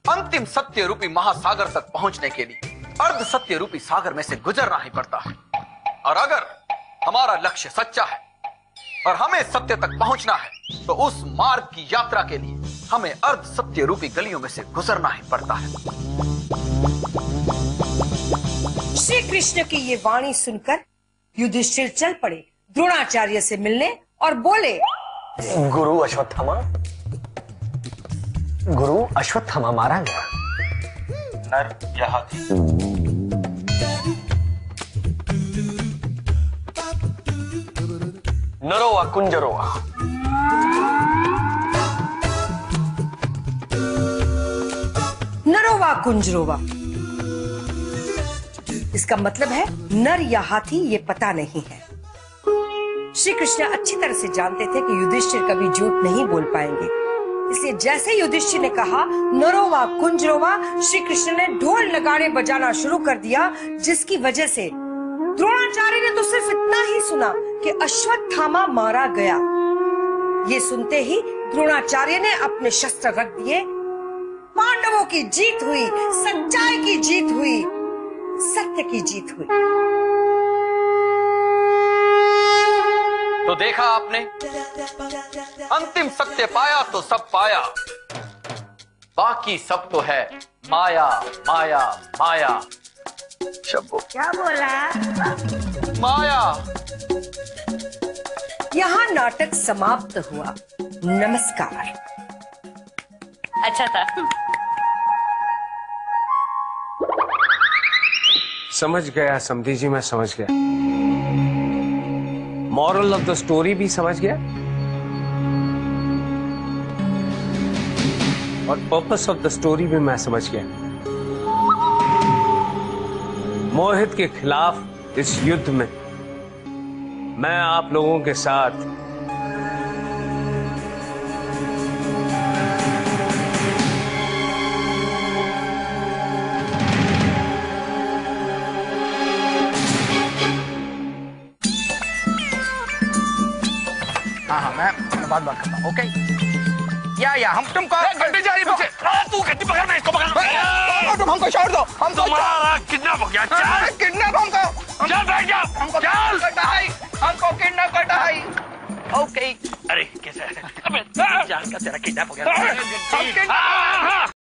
अंतिम सत्य रूपी महासागर तक पहुंचने के लिए अर्ध सत्य रूपी सागर में से गुजरना ही पड़ता है। और अगर हमारा लक्ष्य सच्चा है और हमें सत्य तक पहुंचना है, तो उस मार्ग की यात्रा के लिए हमें अर्ध सत्य रूपी गलियों में से गुजरना ही पड़ता है। श्री कृष्ण की ये वाणी सुनकर युधिष्ठिर चल पड़े द्रोणाचार्य से मिलने और बोले, गुरु अश्वत्थामा मारा गया। नर या हाथी? नरोवा कुंजरोवा। नरोवा कुंजरोवा, इसका मतलब है नर या हाथी ये पता नहीं है। श्री कृष्ण अच्छी तरह से जानते थे कि युधिष्ठिर कभी झूठ नहीं बोल पाएंगे, इसलिए जैसे युधिष्ठिर ने कहा नरोवा कुंजरोवा, श्री कृष्ण ने ढोल नगाड़े बजाना शुरू कर दिया, जिसकी वजह से द्रोणाचार्य ने तो सिर्फ इतना ही सुना कि अश्वत्थामा मारा गया। ये सुनते ही द्रोणाचार्य ने अपने शस्त्र रख दिए। पांडवों की जीत हुई, सच्चाई की जीत हुई, सत्य की जीत हुई। तो देखा आपने, अंतिम सत्य पाया तो सब पाया, बाकी सब तो है माया माया माया। शब्बो क्या बोला? माया। यहाँ नाटक समाप्त हुआ। नमस्कार। अच्छा था। समझ गया समधी जी, मैं समझ गया। मॉरल ऑफ द स्टोरी भी समझ गया और पर्पस ऑफ द स्टोरी भी मैं समझ गया। मोहित के खिलाफ इस युद्ध में मैं आप लोगों के साथ हाँ मैं बात करता हूँ। ओके या हम तुमको गड्डी जा रही है पीछे। तू गड्डी पकड़, मैं इसको पकड़। तुम हमको छोड़ दो। हमको तुम्हारा किडनैप हो गया। चल किडनैप हमको। चल बैठ जा। हमको चल करना है, हमको किडनैप करना है। ओके अरे कैसे? अबे जान का तेरा किडनैप हो गया।